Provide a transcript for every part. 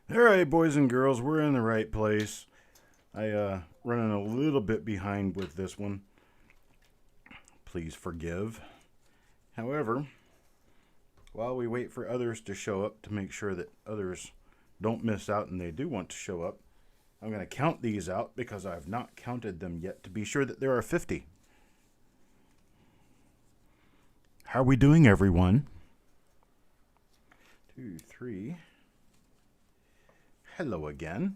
All right, boys and girls, we're in the right place. Running a little bit behind with this one. Please forgive. However, while we wait for others to show up to make sure that others don't miss out and they do want to show up, I'm going to count these out because I've not counted them yet to be sure that there are 50. How are we doing, everyone? 2, 3. Hello again.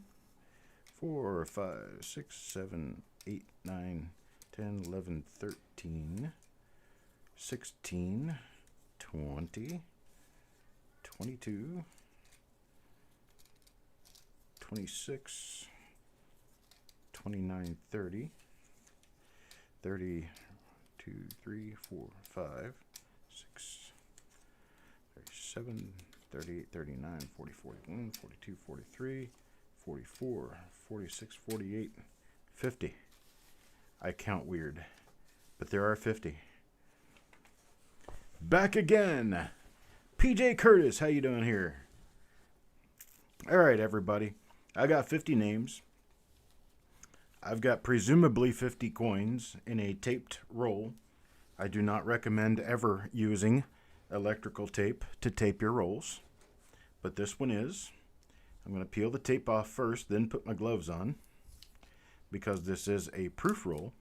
4, 5, 6, 7, 8, 9, 10, 11, 13, 16, 20, 22, 26, 29, 30, 32, 3, 4, 5, 6, 37, 38, 39, 40, 41, 42, 43, 44, 46, 48, 50. I count weird, but there are 50. Back again. PJ Curtis, how you doing here? All right, everybody. I got 50 names. I've got presumably 50 coins in a taped roll. I do not recommend ever using electrical tape to tape your rolls, but this one is. I'm going to peel the tape off first, then put my gloves on, because this is a proof roll.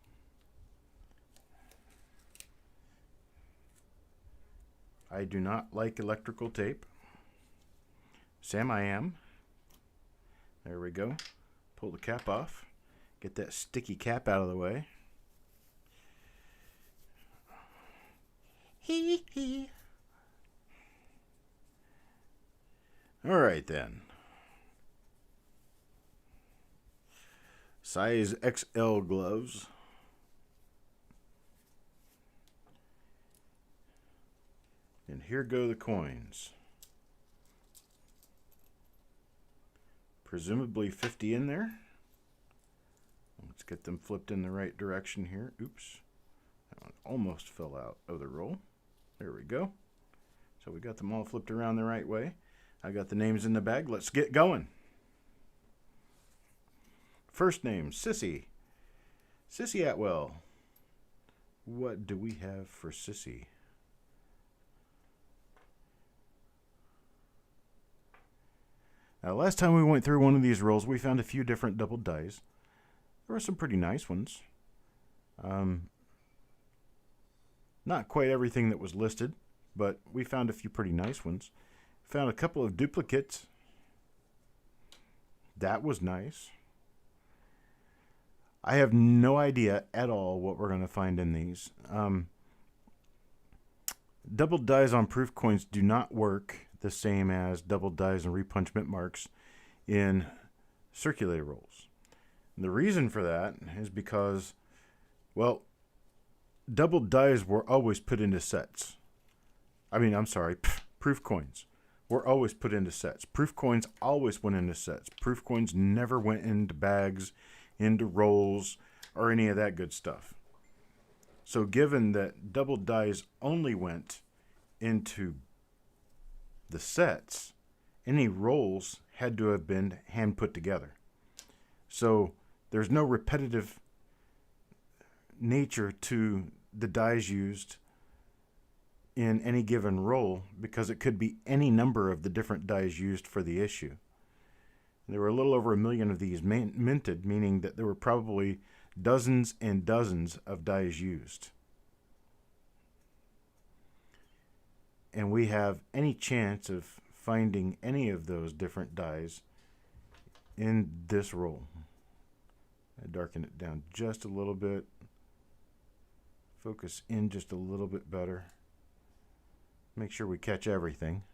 I do not like electrical tape. Sam, I am. There we go. Pull the cap off. Get that sticky cap out of the way. Hee hee. All right then. Size XL gloves. And here go the coins. Presumably 50 in there. Let's get them flipped in the right direction here. Oops. That one almost fell out of the roll. There we go. So we got them all flipped around the right way. I got the names in the bag. Let's get going. First name, Sissy. Sissy Atwell. What do we have for Sissy? Now, last time we went through one of these rolls, we found a few different double dice. There were some pretty nice ones. Not quite everything that was listed, but we found a few pretty nice ones. Found a couple of duplicates. That was nice. I have no idea at all what we're going to find in these. Double dies on proof coins do not work the same as double dies and repunchment marks in circulator rolls. And the reason for that is because, well, double dies were always put into sets. Proof coins were always put into sets. Proof coins always went into sets. Proof coins never went into bags, into rolls, or any of that good stuff. So given that double dies only went into the sets, any rolls had to have been hand put together. So there's no repetitive nature to the dies used in any given roll because it could be any number of the different dies used for the issue. There were a little over 1 million of these minted, meaning that there were probably dozens and dozens of dies used. And we have any chance of finding any of those different dies in this roll. I darken it down just a little bit. Focus in just a little bit better. Make sure we catch everything.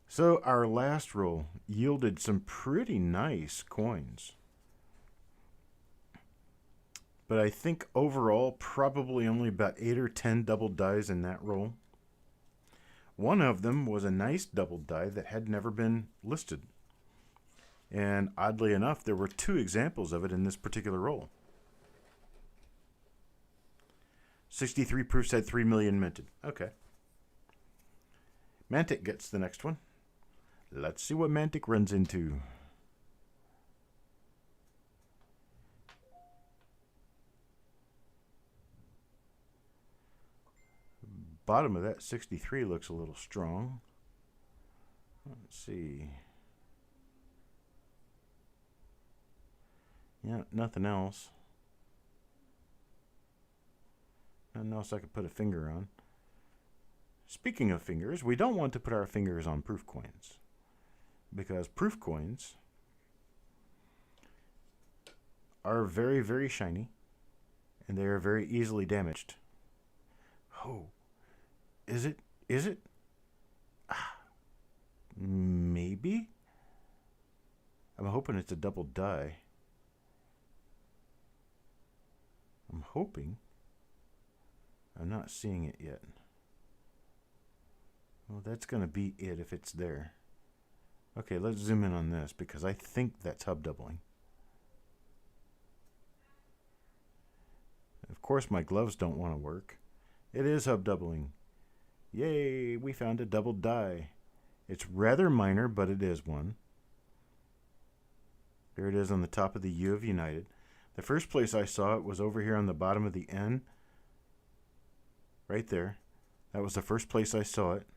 So our last roll yielded some pretty nice coins. But I think overall probably only about 8 or 10 double dies in that roll. One of them was a nice double die that had never been listed. And oddly enough, there were 2 examples of it in this particular roll. 63 proofs had 3 million minted. Okay. Mantic gets the next one. Let's see what Mantic runs into. Bottom of that 63 looks a little strong. Let's see. Yeah, nothing else. Nothing else I could put a finger on. Speaking of fingers, we don't want to put our fingers on proof coins, because proof coins are very, very shiny, and they are very easily damaged. Oh, is it? Is it? Maybe? I'm hoping it's a double die. I'm hoping. I'm not seeing it yet. Well, that's going to be it if it's there. Okay, let's zoom in on this, because I think that's hub doubling. Of course, my gloves don't want to work. It is hub doubling. Yay, we found a double die. It's rather minor, but it is one. There it is on the top of the U of United. The first place I saw it was over here on the bottom of the N. Right there. That was the first place I saw it.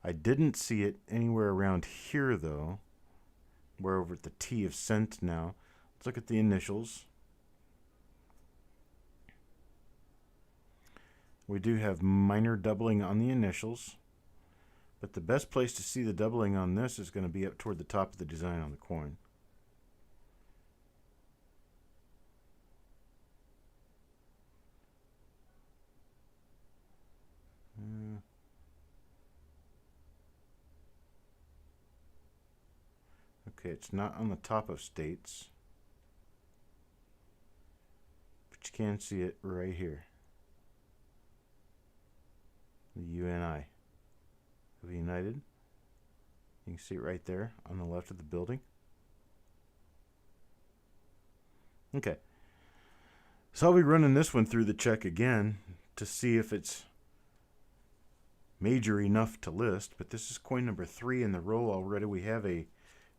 I didn't see it anywhere around here, though. We're over at the T of cent now. Let's look at the initials. We do have minor doubling on the initials. But the best place to see the doubling on this is going to be up toward the top of the design on the coin. Okay, it's not on the top of states, but you can see it right here. The UNI of United. You can see it right there on the left of the building. Okay, so I'll be running this one through the check again to see if it's major enough to list, but this is coin number 3 in the roll already. We have a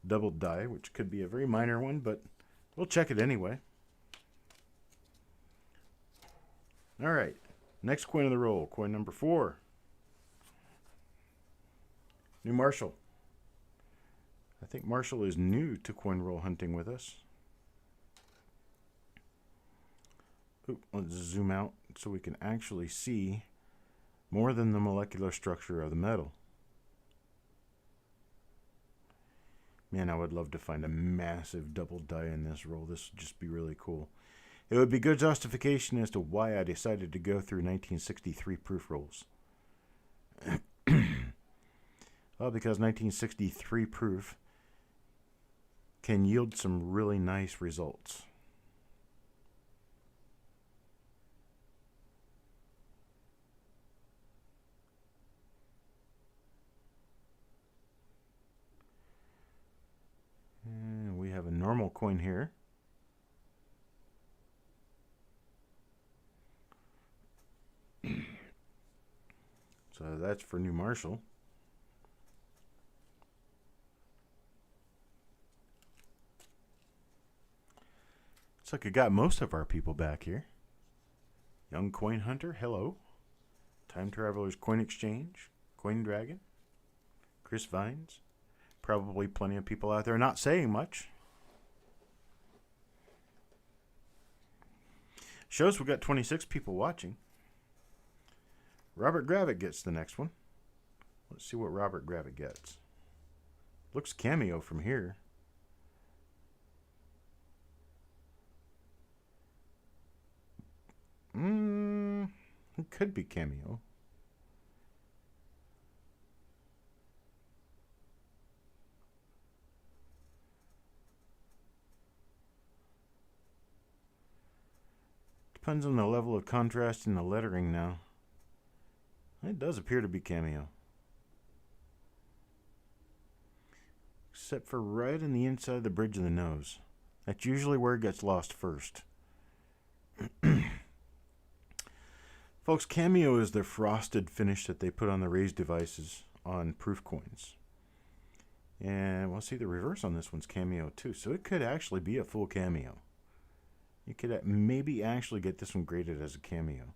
double die, which could be a very minor one, but we'll check it anyway. All right, next coin of the roll, coin number 4. New Marshall. I think Marshall is new to coin roll hunting with us. Ooh, let's zoom out so we can actually see more than the molecular structure of the metal. Man, I would love to find a massive double die in this roll. This would just be really cool. It would be good justification as to why I decided to go through 1963 proof rolls. Well, because 1963 proof can yield some really nice results. And we have a normal coin here. So that's for New Marshall. Looks like I got most of our people back here. Young Coin Hunter, hello. Time Travelers Coin Exchange, Coin Dragon, Chris Vines. Probably plenty of people out there not saying much. Shows we got 26 people watching. Robert Gravitt gets the next one. Let's see what Robert Gravitt gets. Looks cameo from here. It could be cameo. Depends on the level of contrast in the lettering now. It does appear to be cameo. Except for right in the inside of the bridge of the nose. That's usually where it gets lost first. Folks, cameo is the frosted finish that they put on the raised devices on proof coins. And we'll see the reverse on this one's cameo too. So it could actually be a full cameo. You could maybe actually get this one graded as a cameo.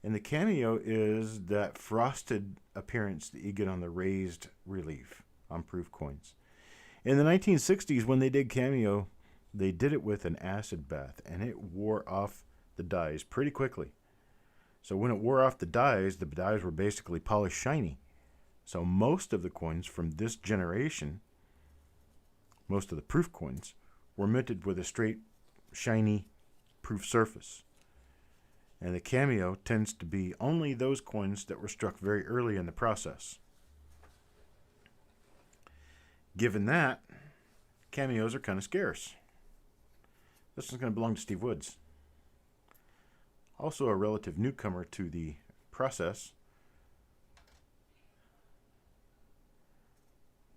And the cameo is that frosted appearance that you get on the raised relief on proof coins. In the 1960s, when they did cameo, they did it with an acid bath, and it wore off the dyes pretty quickly. So when it wore off the dyes were basically polished shiny. So most of the coins from this generation, most of the proof coins, were minted with a straight, shiny proof surface. And the cameo tends to be only those coins that were struck very early in the process. Given that, cameos are kind of scarce. This one's going to belong to Steve Woods. Also a relative newcomer to the process.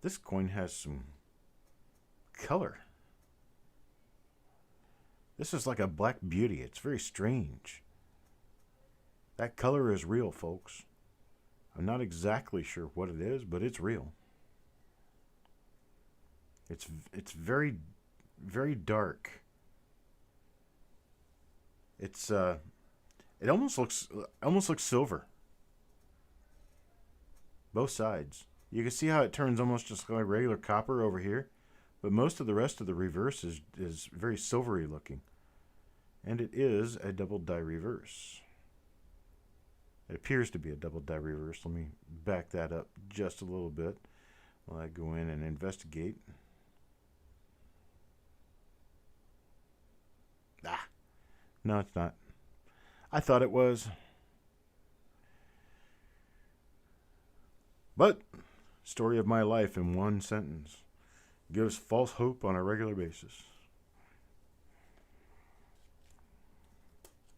This coin has some color. This is like a black beauty. It's very strange. That color is real, folks. I'm not exactly sure what it is, but it's real. It's very, very dark. It's it almost looks silver. Both sides. You can see how it turns almost just like regular copper over here, but most of the rest of the reverse is very silvery looking. And it is a double die reverse. It appears to be a double die reverse. Let me back that up just a little bit while I go in and investigate. No, it's not. I thought it was. But, story of my life in one sentence. Gives false hope on a regular basis.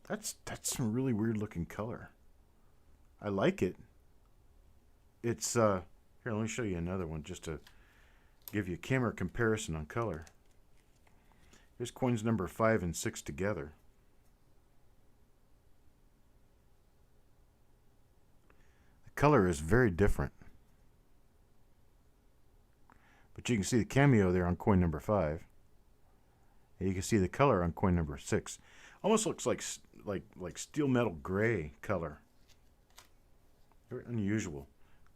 That's some really weird looking color. I like it. It's, here, let me show you another one just to give you a camera comparison on color. Here's coins number 5 and 6 together. The color is very different. But you can see the cameo there on coin number 5. And you can see the color on coin number 6. Almost looks like steel metal gray color. Very unusual.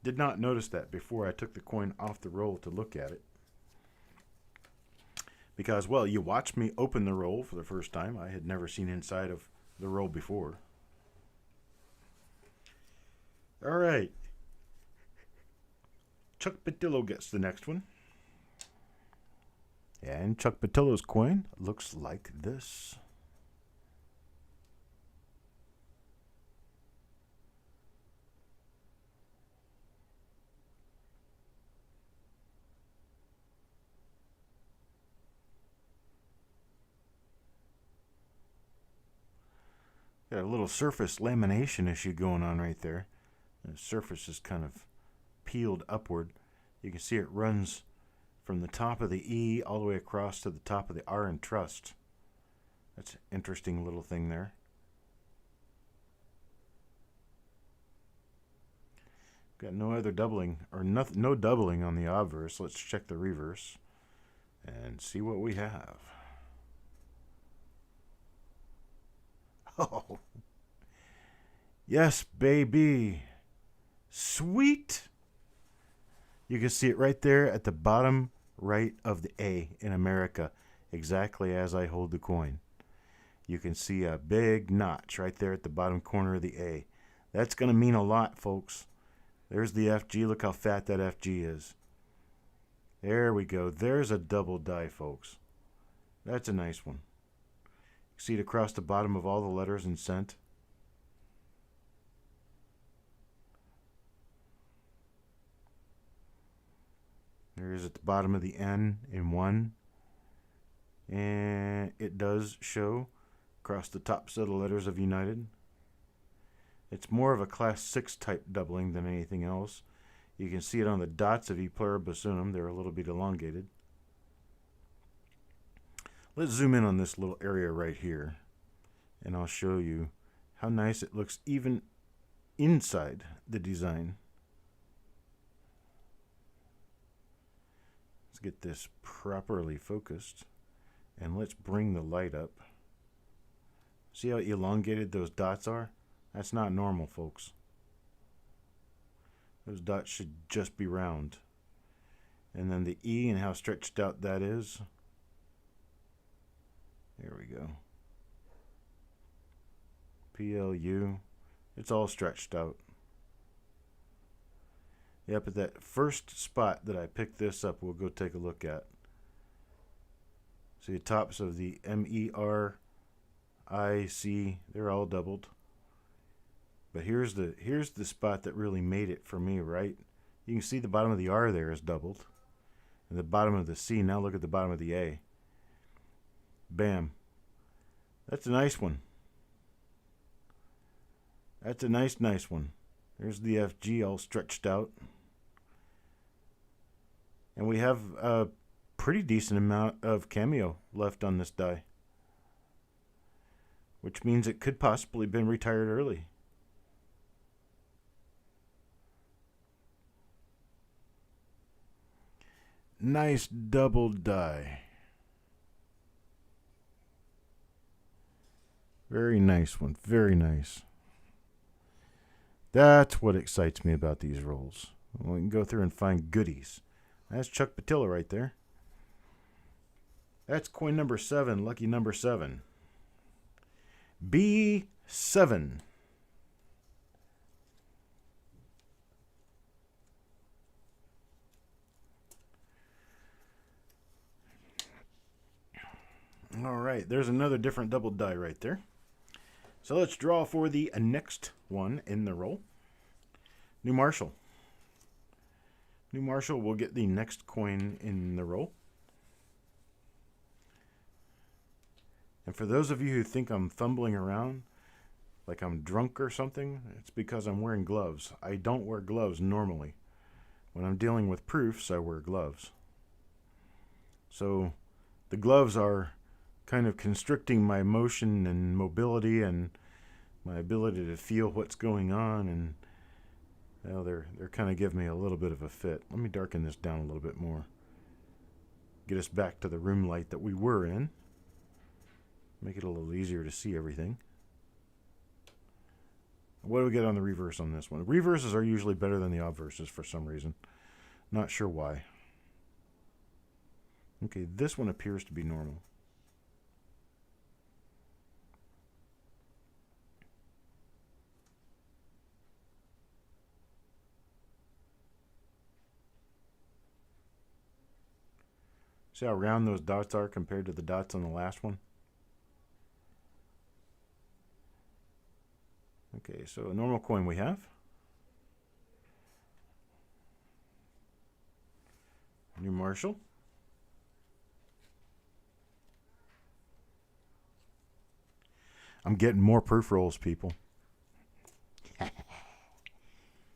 Did not notice that before I took the coin off the roll to look at it. Because, well, you watched me open the roll for the first time. I had never seen inside of the roll before. All right. Chuck Patillo gets the next one. And Chuck Patillo's coin looks like this. Got a little surface lamination issue going on right there. The surface is kind of peeled upward. You can see it runs from the top of the E all the way across to the top of the R in trust. That's an interesting little thing there. Got no other doubling, or no doubling on the obverse. Let's check the reverse and see what we have. Oh, yes, baby. Sweet. You can see it right there at the bottom right of the A in America, exactly as I hold the coin. You can see a big notch right there at the bottom corner of the A. That's going to mean a lot, folks. There's the FG. Look how fat that FG is. There we go. There's a double die, folks. That's a nice one. See it across the bottom of all the letters and cent. There is at the bottom of the N in 1. And it does show across the top set of letters of United. It's more of a class 6 type doubling than anything else. You can see it on the dots of E pluribus unum. They're a little bit elongated. Let's zoom in on this little area right here, and I'll show you how nice it looks even inside the design. Let's get this properly focused, and let's bring the light up. See how elongated those dots are? That's not normal, folks. Those dots should just be round. And then the E and how stretched out that is. There we go. PLU. It's all stretched out. Yep, at that first spot that I picked this up, we'll go take a look at. See the tops of the MER, IC, they're all doubled. But here's the spot that really made it for me, right? You can see the bottom of the R there is doubled. And the bottom of the C, now look at the bottom of the A. Bam. That's a nice one. That's a nice one. There's the FG all stretched out. And we have a pretty decent amount of cameo left on this die, which means it could possibly have been retired early. Nice double die. Very nice one. Very nice. That's what excites me about these rolls. We can go through and find goodies. That's Chuck Patilla right there. That's coin number 7, lucky number 7. B7. All right, there's another different double die right there. So let's draw for the next one in the roll. New Marshall. New Marshall will get the next coin in the roll. And for those of you who think I'm fumbling around like I'm drunk or something, it's because I'm wearing gloves. I don't wear gloves normally. When I'm dealing with proofs, I wear gloves. So the gloves are kind of constricting my motion and mobility and my ability to feel what's going on, and well, they're kind of giving me a little bit of a fit. Let me darken this down a little bit more. Get us back to the room light that we were in. Make it a little easier to see everything. What do we get on the reverse on this one? Reverses are usually better than the obverses for some reason. Not sure why. Okay, this one appears to be normal. See how round those dots are compared to the dots on the last one? Okay, so a normal coin we have. New Marshall. I'm getting more proof rolls, people.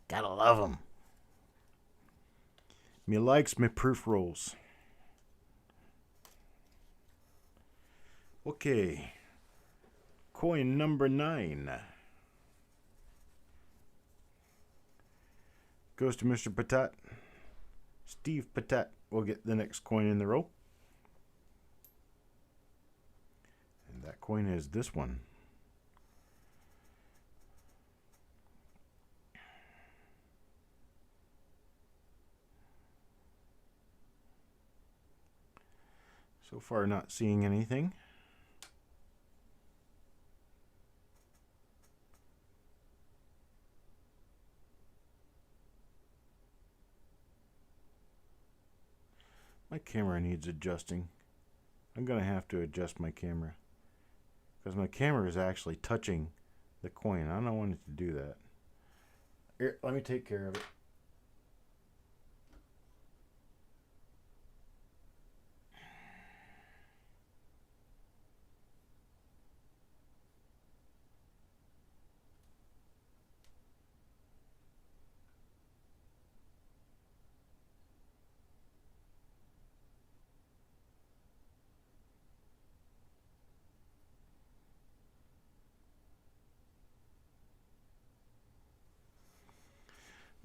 Gotta love them. Me likes me proof rolls. Okay. Coin number 9. Goes to Mr. Patat. Steve Patat will get the next coin in the row. And that coin is this one. So far not seeing anything. My camera needs adjusting. I'm going to have to adjust my camera, because my camera is actually touching the coin. I don't want it to do that. Here, let me take care of it.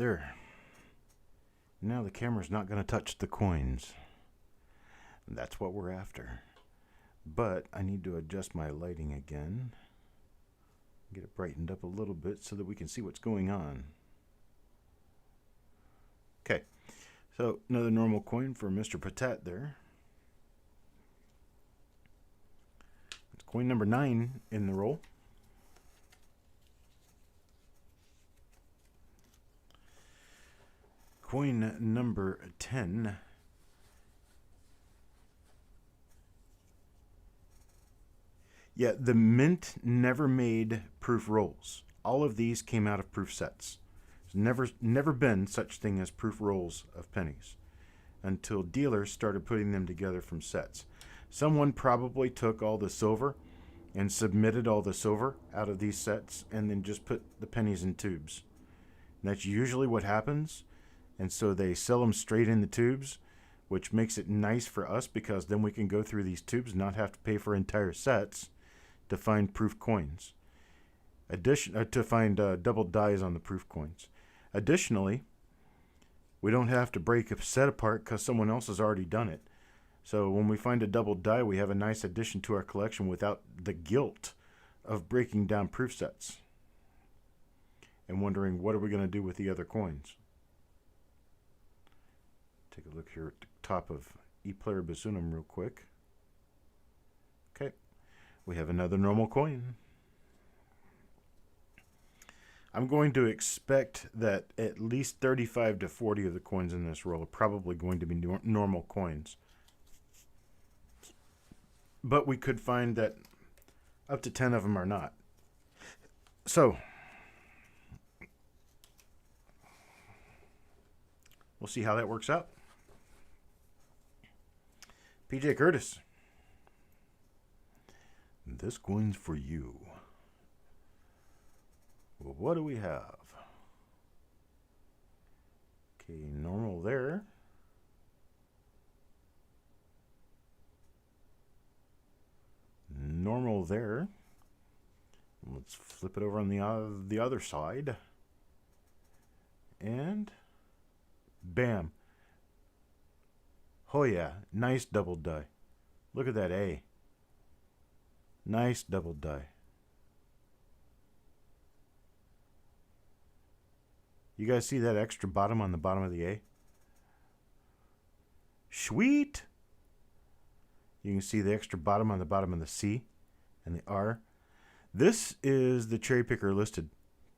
There. Now the camera's not going to touch the coins. That's what we're after. But I need to adjust my lighting again. Get it brightened up a little bit so that we can see what's going on. Okay. So another normal coin for Mr. Patat there. It's coin number 9 in the roll. Coin number 10. Yeah, the Mint never made proof rolls. All of these came out of proof sets. There's never been such thing as proof rolls of pennies until dealers started putting them together from sets. Someone probably took all the silver and submitted all the silver out of these sets and then just put the pennies in tubes. And that's usually what happens. And so they sell them straight in the tubes, which makes it nice for us because then we can go through these tubes and not have to pay for entire sets to find proof coins. To find double dies on the proof coins. Additionally, we don't have to break a set apart because someone else has already done it. So when we find a double die, we have a nice addition to our collection without the guilt of breaking down proof sets and wondering what are we going to do with the other coins. Take a look here at the top of E Pluribus Unum real quick. Okay, we have another normal coin. I'm going to expect that at least 35 to 40 of the coins in this roll are probably going to be normal coins. But we could find that up to 10 of them are not. So, we'll see how that works out. PJ Curtis. This coin's for you. Well, what do we have? Okay, normal there. Normal there. Let's flip it over on the other side. And bam. Oh yeah, nice double die. Look at that A. Nice double die. You guys see that extra bottom on the bottom of the A? Sweet! You can see the extra bottom on the bottom of the C and the R. This is the cherry picker listed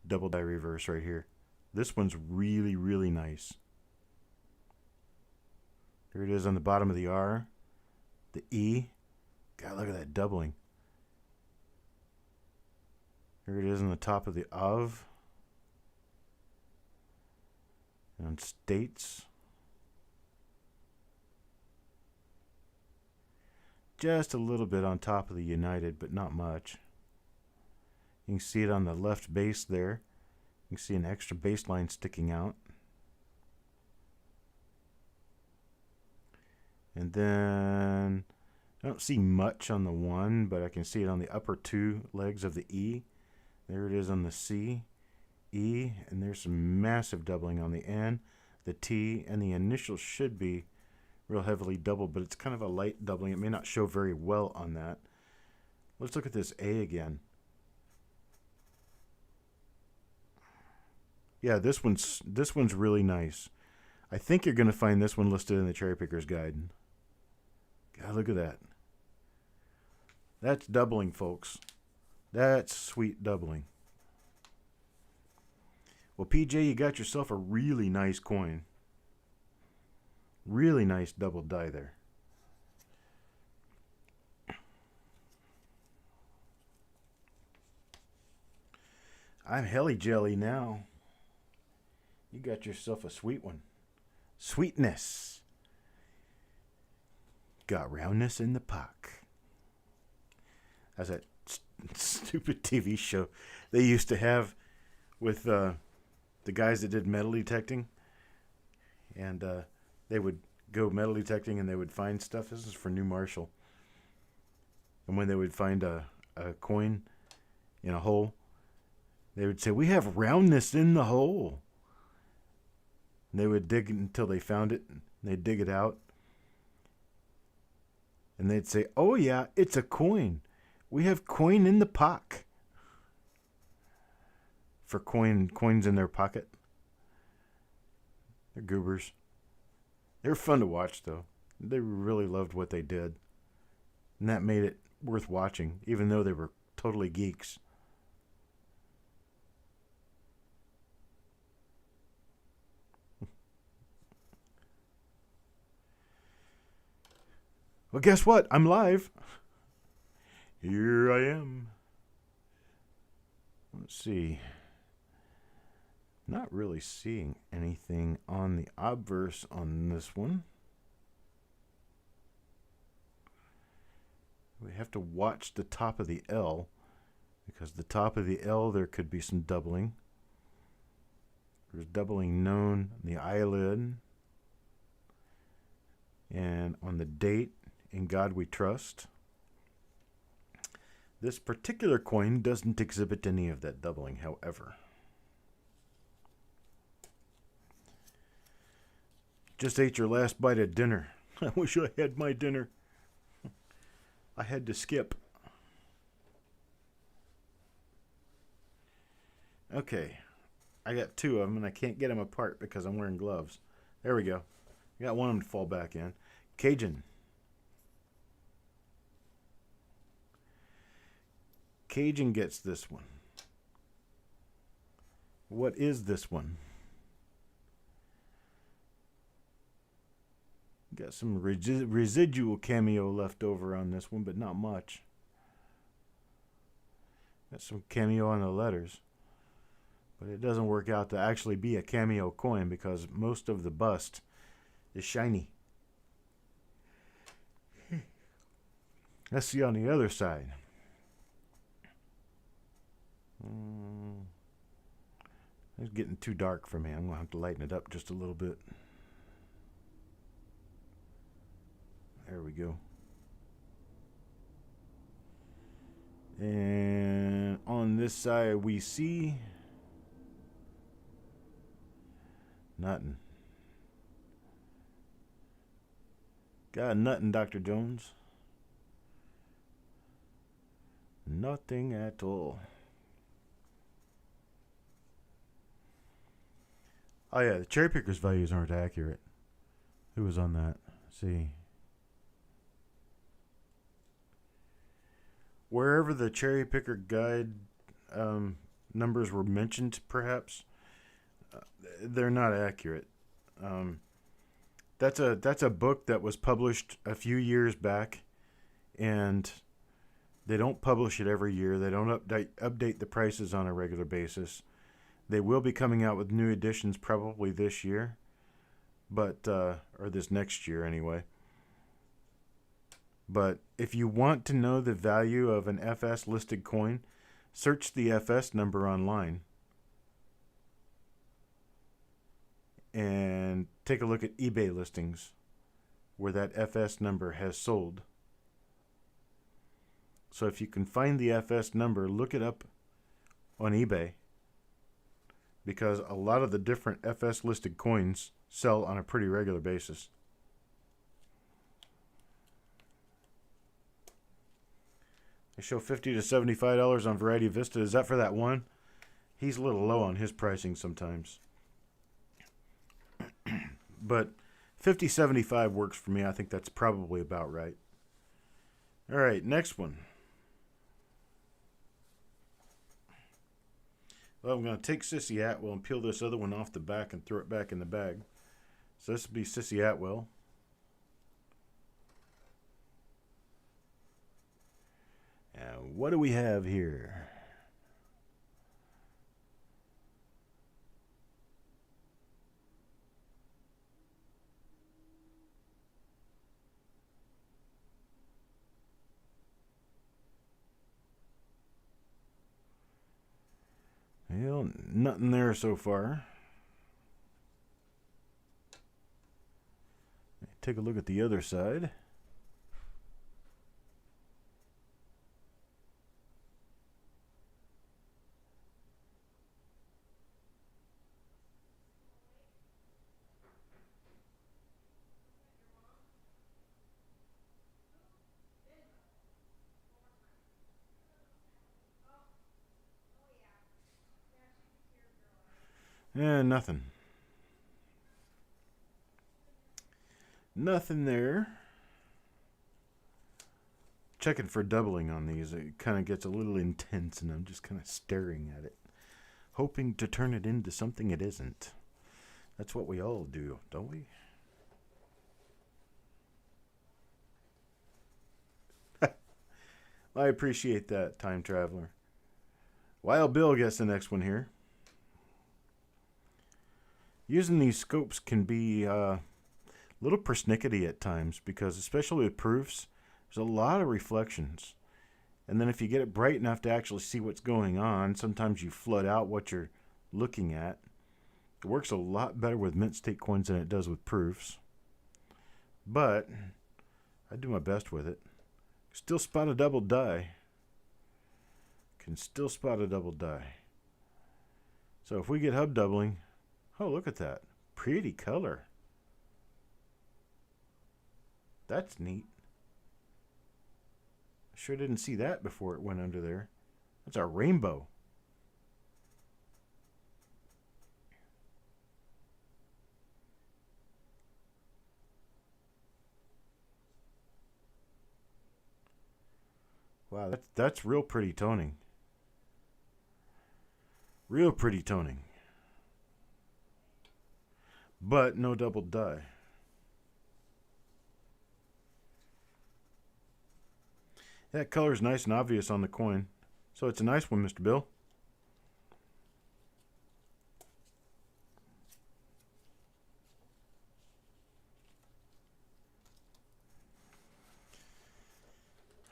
double die reverse right here. This one's really, really nice. There it is on the bottom of the R. The E. God, look at that doubling. Here it is on the top of the of. And states. Just a little bit on top of the United, but not much. You can see it on the left base there. You can see an extra baseline sticking out. And then I don't see much on the 1, but I can see it on the upper 2 legs of the E. There it is on the C, E, and there's some massive doubling on the N, the T, and the initial should be real heavily doubled, but it's kind of a light doubling. It may not show very well on that. Let's look at this A again. Yeah, this one's really nice. I think you're going to find this one listed in the Cherry Picker's Guide. God, look at that. That's doubling, folks. That's sweet doubling. Well, PJ, you got yourself a really nice coin. Really nice double die there. I'm helly jelly now. You got yourself a sweet one. Sweetness. Got roundness in the puck. That's that stupid TV show they used to have with the guys that did metal detecting. And they would go metal detecting and they would find stuff. This is for New Marshall. And when they would find a coin in a hole, they would say, "We have roundness in the hole." And they would dig until they found it. And they'd dig it out. And they'd say, "Oh yeah, it's a coin. We have coin in the pock." For coins in their pocket. They're goobers. They were fun to watch, though. They really loved what they did. And that made it worth watching, even though they were totally geeks. Well, guess what? I'm live. Here I am. Let's see. Not really seeing anything on the obverse on this one. We have to watch the top of the L, because the top of the L there could be some doubling. There's doubling known on the eyelid and on the date, "In God We Trust." This particular coin doesn't exhibit any of that doubling, however. Just ate your last bite of dinner. I wish I had my dinner. I had to skip. Okay. I got two of them, and I can't get them apart because I'm wearing gloves. There we go. I got one of them to fall back in. Cajun. Cajun gets this one. What is this one? Got some residual cameo left over on this one, but not much. Got some cameo on the letters. But it doesn't work out to actually be a cameo coin because most of the bust is shiny. Let's see on the other side. It's getting too dark for me. I'm going to have to lighten it up just a little bit. There we go. And on this side we see nothing. Got nothing, Dr. Jones. Nothing at all. Oh yeah, the cherry pickers values aren't accurate. Who was on that? Let's see. Wherever the cherry picker guide numbers were mentioned, perhaps they're not accurate. That's a book that was published a few years back, and they don't publish it every year. They don't update the prices on a regular basis. They will be coming out with new editions probably this year, but or this next year anyway. But if you want to know the value of an FS listed coin, search the FS number online and take a look at eBay listings where that FS number has sold. So if you can find the FS number, look it up on eBay, because a lot of the different FS listed coins sell on a pretty regular basis. They show $50 to $75 on Variety Vista. Is that for that one? He's a little low on his pricing sometimes. But $50.75 works for me. I think that's probably about right. All right, next one. Well, I'm going to take Sissy Atwell and peel this other one off the back and throw it back in the bag. So this will be Sissy Atwell. What do we have here? Well, nothing there so far. Take a look at the other side. Nothing. Nothing there. Checking for doubling on these. It kind of gets a little intense, and I'm just kind of staring at it, hoping to turn it into something it isn't. That's what we all do, don't we? I appreciate that, Time Traveler. Wild Bill gets the next one here. Using these scopes can be a little persnickety at times because, especially with proofs, there's a lot of reflections. And then if you get it bright enough to actually see what's going on, sometimes you flood out what you're looking at. It works a lot better with mint state coins than it does with proofs. But I do my best with it. Still spot a double die. Can still spot a double die. So if we get hub doubling, oh, look at that. Pretty color. That's neat. I sure didn't see that before it went under there. That's a rainbow. Wow, that's real pretty toning. Real pretty toning. But no double die. That color is nice and obvious on the coin. So it's a nice one, Mr. Bill.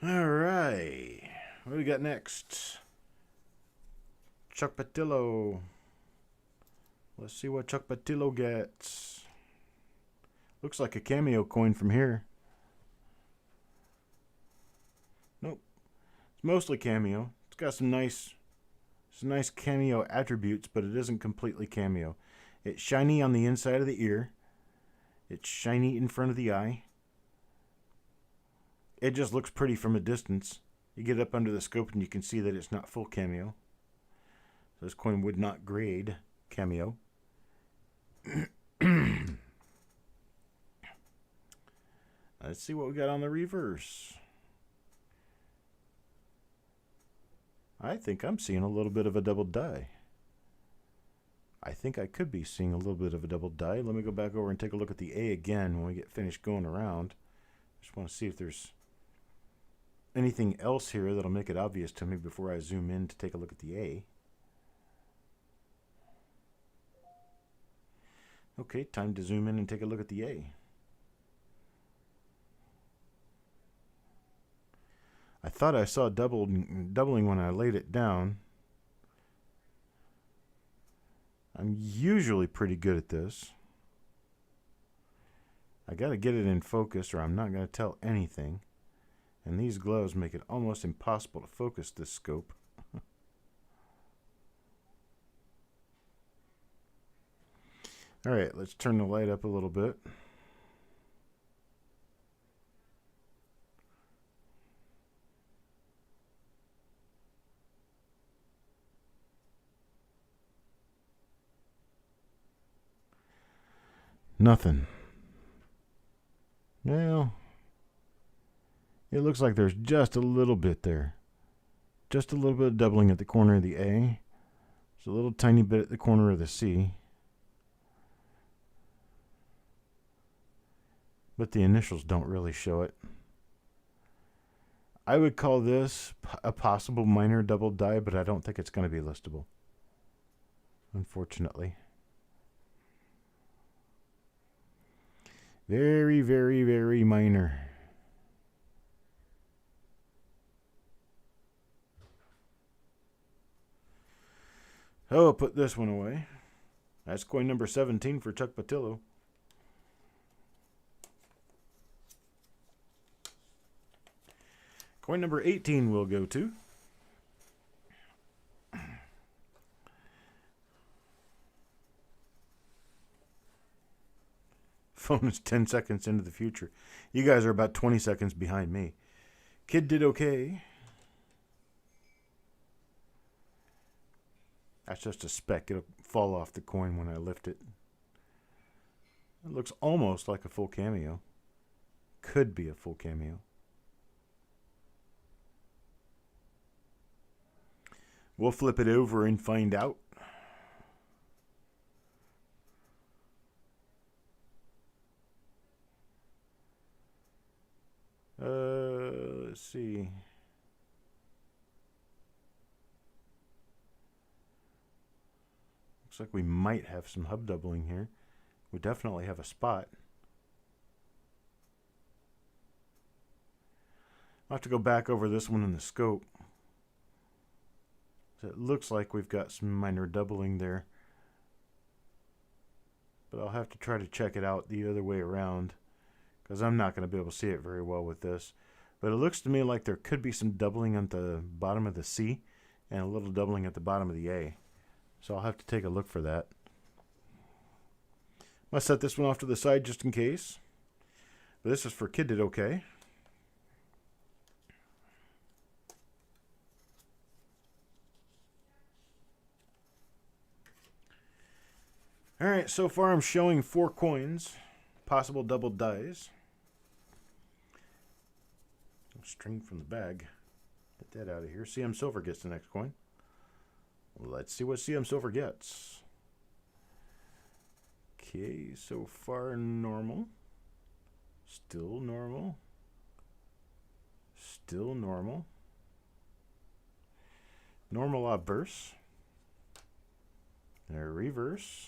All right. What do we got next? Chuck Patillo. Let's see what Chuck Patillo gets. Looks like a cameo coin from here. Nope. It's mostly cameo. It's got some nice cameo attributes, but it isn't completely cameo. It's shiny on the inside of the ear. It's shiny in front of the eye. It just looks pretty from a distance. You get up under the scope and you can see that it's not full cameo. So this coin would not grade cameo. Let's see what we got on the reverse. I think I'm seeing a little bit of a double die. I think I could be seeing a little bit of a double die. Let me go back over and take a look at the A again when we get finished going around. Just want to see if there's anything else here that'll make it obvious to me before I zoom in to take a look at the A. Okay, time to zoom in and take a look at the A. I thought I saw doubling when I laid it down. I'm usually pretty good at this. I got to get it in focus or I'm not going to tell anything. And these gloves make it almost impossible to focus this scope. All right, let's turn the light up a little bit. Nothing. Well, it looks like there's just a little bit there. Just a little bit of doubling at the corner of the A. There's a little tiny bit at the corner of the C. But the initials don't really show it. I would call this a possible minor double die, but I don't think it's going to be listable. Unfortunately. Very, very, very minor. Oh, I'll put this one away. That's coin number 17 for Chuck Patillo. Coin number 18 we'll go to. Phone is 10 seconds into the future. You guys are about 20 seconds behind me. Kid did okay. That's just a speck. It'll fall off the coin when I lift it. It looks almost like a full cameo. Could be a full cameo. We'll flip it over and find out. Let's see. Looks like we might have some hub doubling here. We definitely have a spot. I'll have to go back over this one in the scope. So it looks like we've got some minor doubling there. But I'll have to try to check it out the other way around, because I'm not going to be able to see it very well with this. But it looks to me like there could be some doubling at the bottom of the C and a little doubling at the bottom of the A. So I'll have to take a look for that. I'm going to set this one off to the side just in case. But this is for Kid Did Okay. Alright, so far I'm showing 4 coins. Possible double dies. String from the bag. Get that out of here. CM Silver gets the next coin. Let's see what CM Silver gets. Okay, so far normal. Still normal. Still normal. Normal obverse. And a reverse.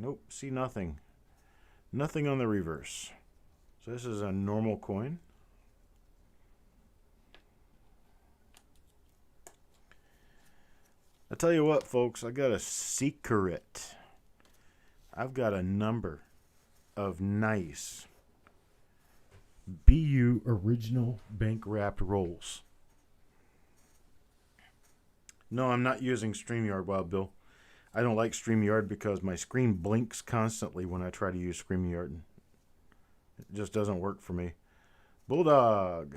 Nope, see nothing. Nothing on the reverse. So this is a normal coin. I tell you what, folks, I got a secret. I've got a number of nice BU original bank wrapped rolls. No, I'm not using StreamYard, Wild Bill. I don't like StreamYard because my screen blinks constantly when I try to use StreamYard. It just doesn't work for me. Bulldog.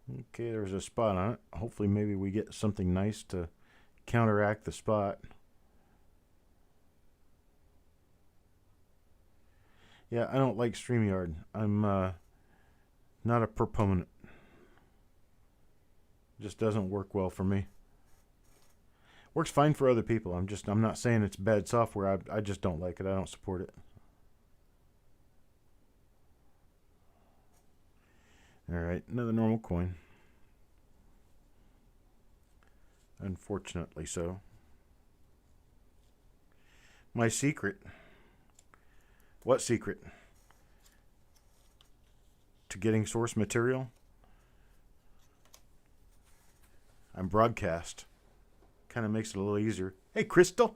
Okay, there's a spot on it. Hopefully maybe we get something nice to counteract the spot. Yeah, I don't like StreamYard. I'm not a proponent. It just doesn't work well for me. Works fine for other people. I'm not saying it's bad software. I just don't like it. I don't support it. Alright, another normal coin. Unfortunately so. My secret. What secret? To getting source material? I'm broadcast. Kind of makes it a little easier. Hey, Crystal.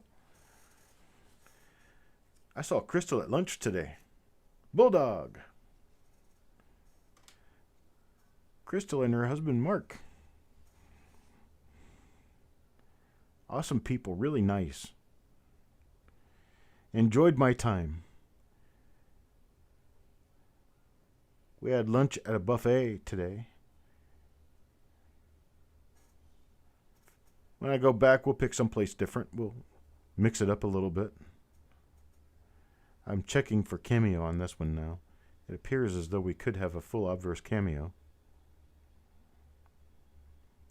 I saw Crystal at lunch today. Bulldog. Crystal and her husband, Mark. Awesome people. Really nice. Enjoyed my time. We had lunch at a buffet today. When I go back, we'll pick someplace different. We'll mix it up a little bit. I'm checking for cameo on this one now. It appears as though we could have a full obverse cameo.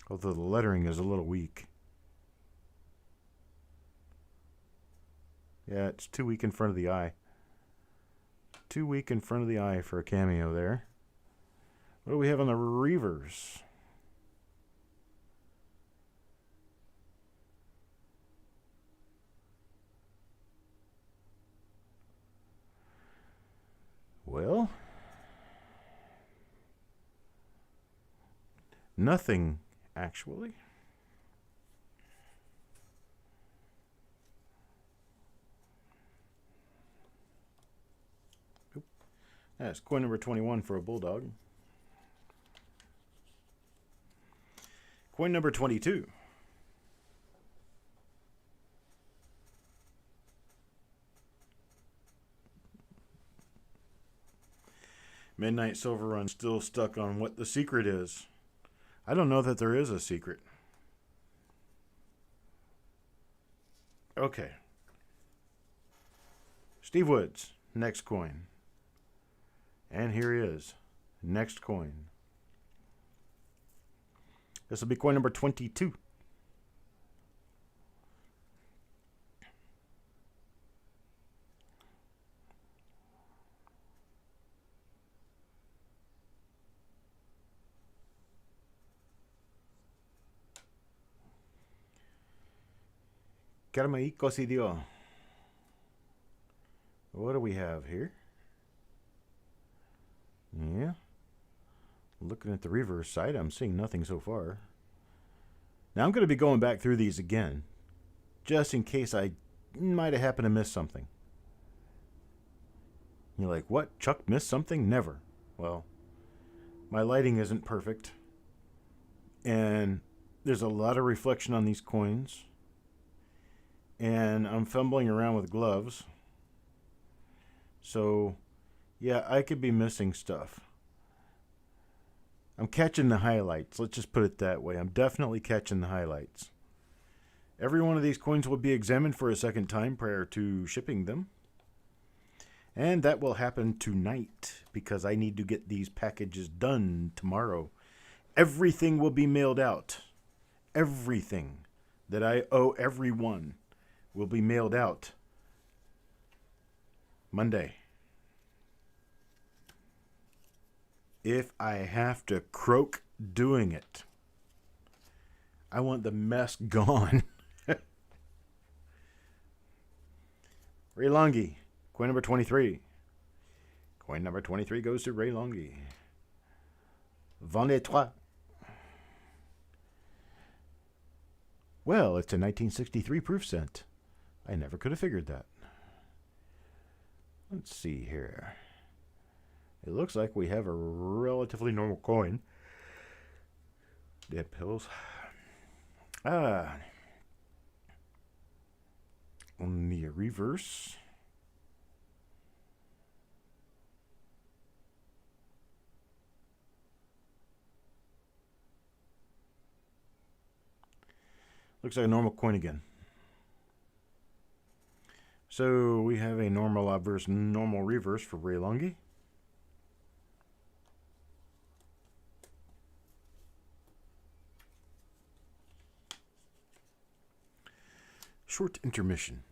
Although the lettering is a little weak. Yeah, it's too weak in front of the eye. Too weak in front of the eye for a cameo there. What do we have on the reverse? Well, nothing actually. Oop. That's coin number 21 for a bulldog. Coin number 22. Midnight Silver Run still stuck on what the secret is. I don't know that there is a secret. Okay. Steve Woods, next coin. And here he is. Next coin. This will be coin number 22. Karma Dio. What do we have here? Yeah. Looking at the reverse side, I'm seeing nothing so far. Now I'm going to be going back through these again, just in case I might have happened to miss something. You're like, what? Chuck missed something? Never. Well, my lighting isn't perfect, and there's a lot of reflection on these coins, and I'm fumbling around with gloves. So, yeah, I could be missing stuff. I'm catching the highlights. Let's just put it that way. I'm definitely catching the highlights. Every one of these coins will be examined for a second time prior to shipping them. And that will happen tonight because I need to get these packages done tomorrow. Everything will be mailed out. Everything that I owe everyone will be mailed out Monday. If I have to croak doing it. I want the mess gone. Ray Longi, coin number 23. Coin number 23 goes to Ray Longi. Vendez trois. Well, it's a 1963 proof cent. I never could have figured that. Let's see here. It looks like we have a relatively normal coin. Dead pills. On the reverse. Looks like a normal coin again. So we have a normal obverse, normal reverse for Ray Longi. Short intermission.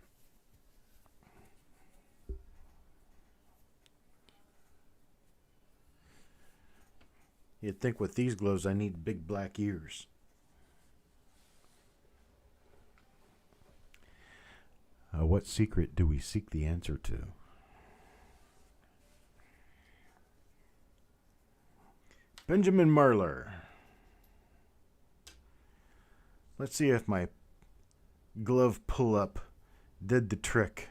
You'd think with these gloves I need big black ears. What secret do we seek the answer to? Benjamin Marler. Let's see if my glove pull-up did the trick.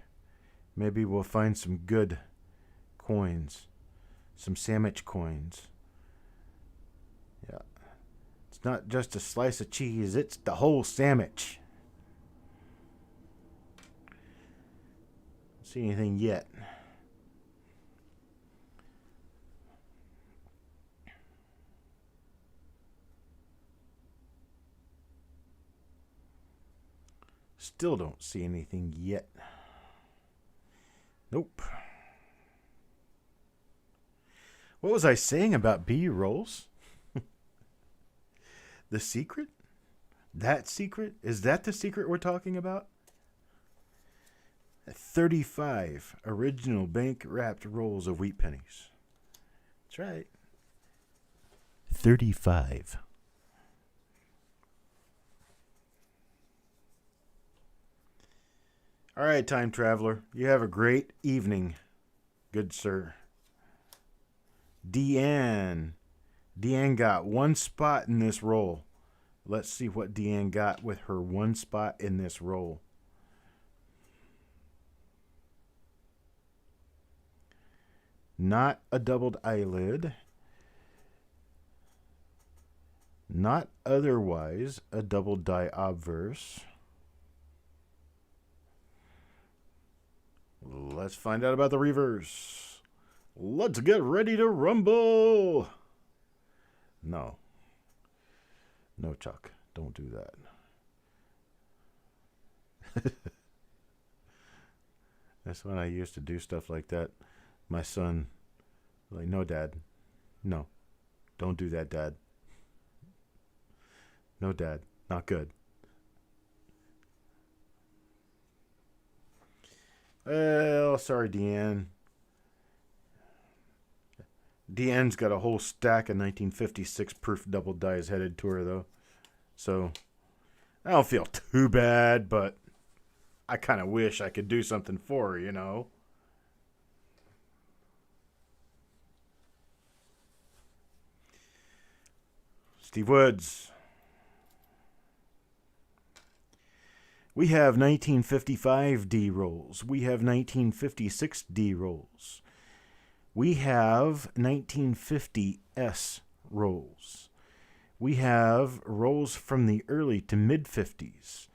Maybe we'll find some good coins. Some sandwich coins. Yeah. It's not just a slice of cheese, it's the whole sandwich. Don't see anything yet. Still don't see anything yet. Nope. What was I saying about B rolls? The secret? That secret? Is that the secret we're talking about? 35 original bank wrapped rolls of wheat pennies. That's right. 35. All right, time traveler. You have a great evening, good sir. Deanne. Deanne got one spot in this roll. Let's see what Deanne got with her one spot in this roll. Not a doubled eyelid. Not otherwise a double die obverse. Let's find out about the reverse. Let's get ready to rumble. No. No, Chuck. Don't do that. That's when I used to do stuff like that. My son, like, no, Dad. No. Don't do that, Dad. No, Dad. Not good. Well, sorry, Deanne. Deanne's got a whole stack of 1956 proof double dies headed to her, though. So, I don't feel too bad, but I kind of wish I could do something for her, you know? Steve Woods. We have 1955 D rolls. We have 1956 D rolls. We have 1950 S rolls. We have rolls from the early to mid 50s.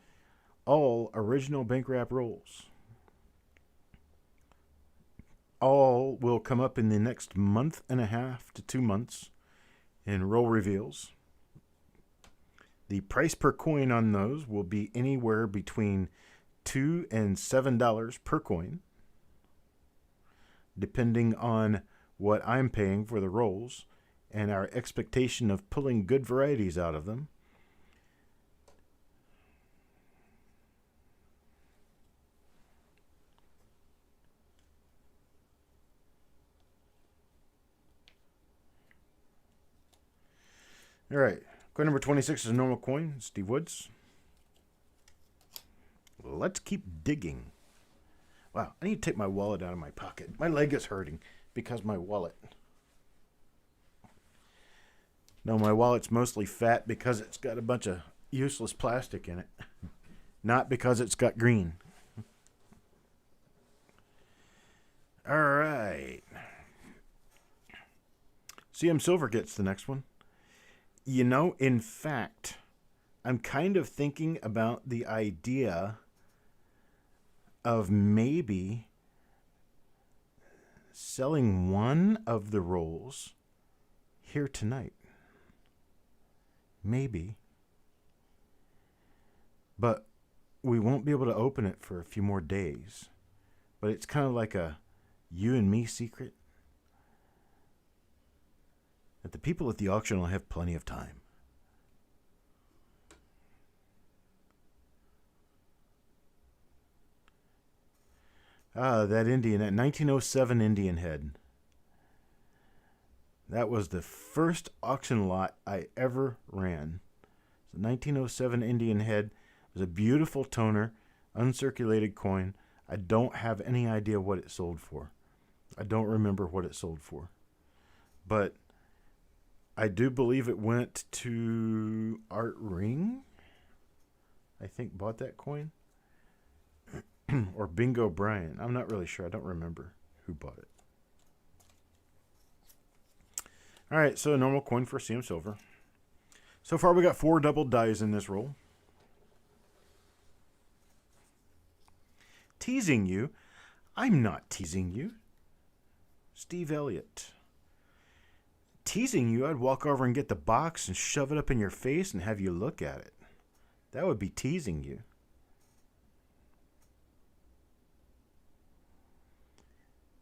All original bank wrap rolls. All will come up in the next month and a half to 2 months in roll reveals. The price per coin on those will be anywhere between $2 and $7 per coin, depending on what I'm paying for the rolls and our expectation of pulling good varieties out of them. All right. Coin number 26 is a normal coin. Steve Woods. Let's keep digging. Wow, I need to take my wallet out of my pocket. My leg is hurting because my wallet. No, my wallet's mostly fat because it's got a bunch of useless plastic in it. Not because it's got green. All right. CM Silver gets the next one. You know, in fact, I'm kind of thinking about the idea of maybe selling one of the rolls here tonight. Maybe. But we won't be able to open it for a few more days. But it's kind of like a you and me secret. That the people at the auction will have plenty of time. That Indian, that 1907 Indian head. That was the first auction lot I ever ran. The 1907 Indian head was a beautiful toner, uncirculated coin. I don't have any idea what it sold for. I don't remember what it sold for. But I do believe it went to Art Ring. I think bought that coin. Or Bingo Brian. I'm not really sure. I don't remember who bought it. All right, so a normal coin for CM Silver. So far we got 4 double dies in this roll. Teasing you? I'm not teasing you. Steve Elliott. Teasing you, I'd walk over and get the box and shove it up in your face and have you look at it. That would be teasing you.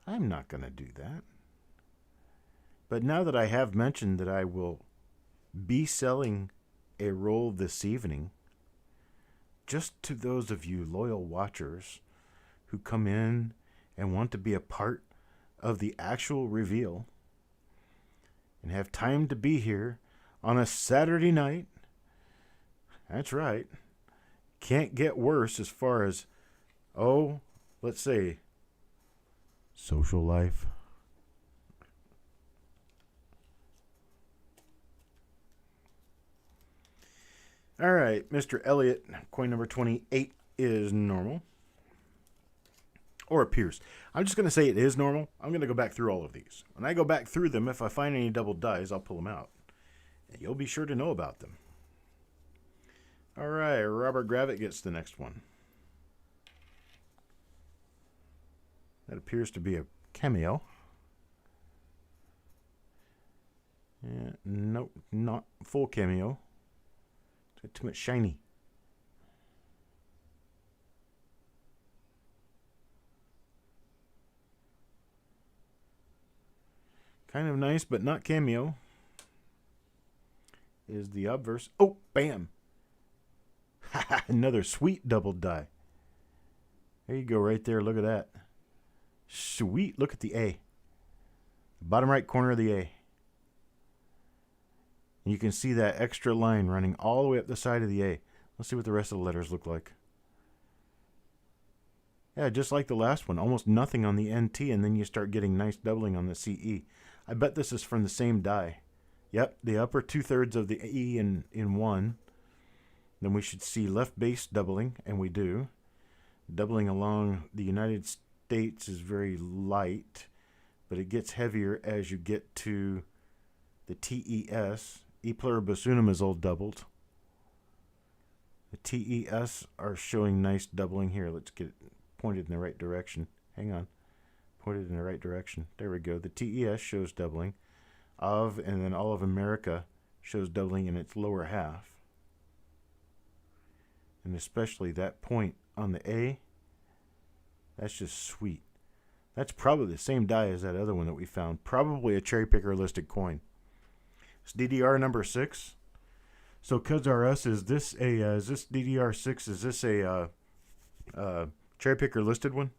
I'm not going to do that. But now that I have mentioned that I will be selling a roll this evening, just to those of you loyal watchers who come in and want to be a part of the actual reveal and have time to be here on a Saturday night. That's right. Can't get worse as far as, let's say, social life. All right, Mr. Elliott, coin number 28 is normal. Or appears. I'm just going to say it is normal. I'm going to go back through all of these. When I go back through them, if I find any double dies, I'll pull them out. And you'll be sure to know about them. All right, Robert Gravitt gets the next one. That appears to be a cameo. Nope, not full cameo. It's got too much shiny. Kind of nice, but not cameo. Is the obverse. Oh, bam! Another sweet double die. There you go, right there. Look at that. Sweet. Look at the A. Bottom right corner of the A. And you can see that extra line running all the way up the side of the A. Let's see what the rest of the letters look like. Yeah, just like the last one. Almost nothing on the NT, and then you start getting nice doubling on the CE. I bet this is from the same die. Yep, the upper 2/3 of the E in one. Then we should see left base doubling, and we do. Doubling along the United States is very light, but it gets heavier as you get to the TES. E pluribus unum is all doubled. The TES are showing nice doubling here. Let's get it pointed in the right direction. Hang on. Pointed in the right direction. There we go. The TES shows doubling. Of, and then all of America shows doubling in its lower half. And especially that point on the A, that's just sweet. That's probably the same die as that other one that we found. Probably a cherry picker listed coin. It's DDR number 6. So Cuz RS, is this DDR6? Is this a cherry picker listed one?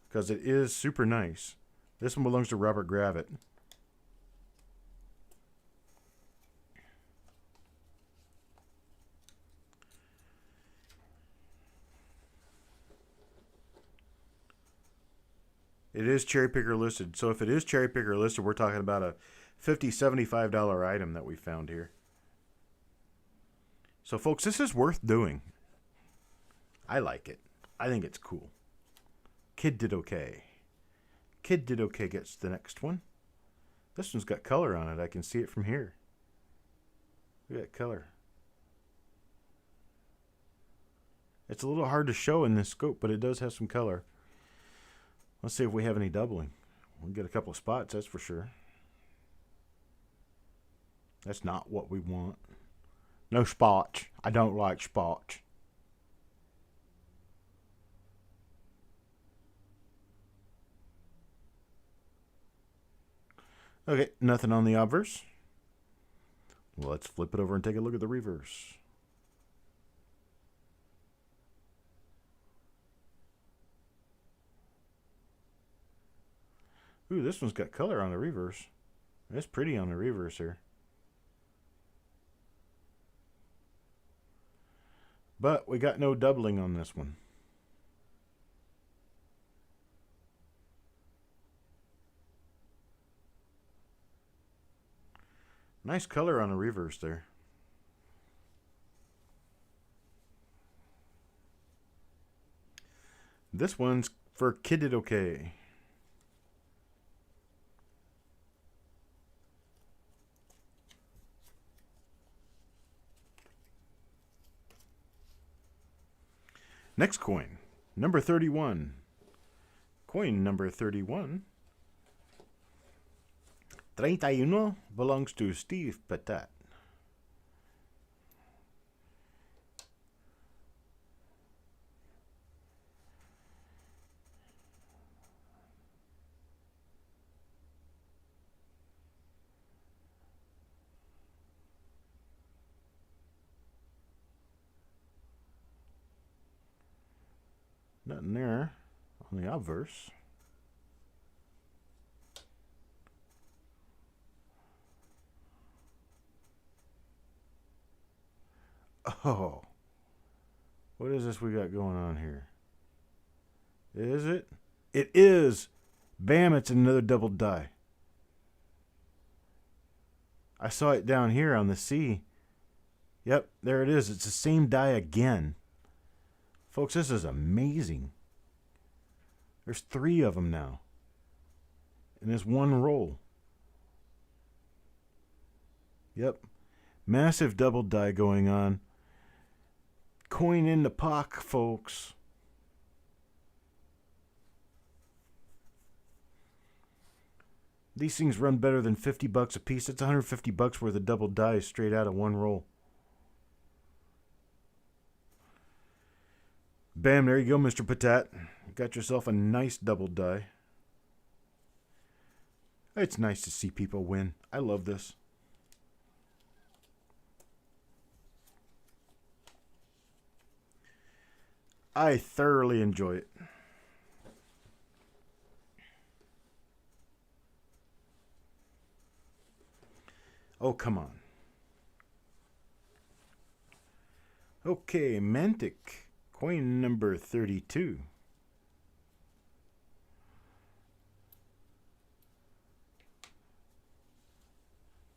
Because it is super nice. This one belongs to Robert Gravitt. It is cherry picker listed. So if it is cherry picker listed, we're talking about a $50, $75 item that we found here. So folks, this is worth doing. I like it. I think it's cool. Kid did okay. Kid did okay gets the next one. This one's got color on it. I can see it from here. Look at that color. It's a little hard to show in this scope, but it does have some color. Let's see if we have any doubling. We'll get a couple of spots, that's for sure. That's not what we want. No spots. I don't like spots. Okay, nothing on the obverse. Well, let's flip it over and take a look at the reverse. Ooh, this one's got color on the reverse. It's pretty on the reverse here. But we got no doubling on this one. Nice color on the reverse there. This one's for Kid Did Okay. Next coin, number 31. Coin number 31. 31 belongs to Steve Patat. Nothing there on the obverse. Oh, what is this we got going on here? Is it? It is. Bam, it's another double die. I saw it down here on the C. Yep, there it is. It's the same die again. Folks, this is amazing. There's 3 of them now in this one roll. Yep, massive double die going on. Coin in the pock, folks. These things run better than 50 bucks a piece. It's 150 bucks worth of double dice straight out of one roll. Bam, there you go, Mr. Patat. Got yourself a nice double die. It's nice to see people win. I love this. I thoroughly enjoy it. Oh, come on. Okay, Mantic. Coin number 32.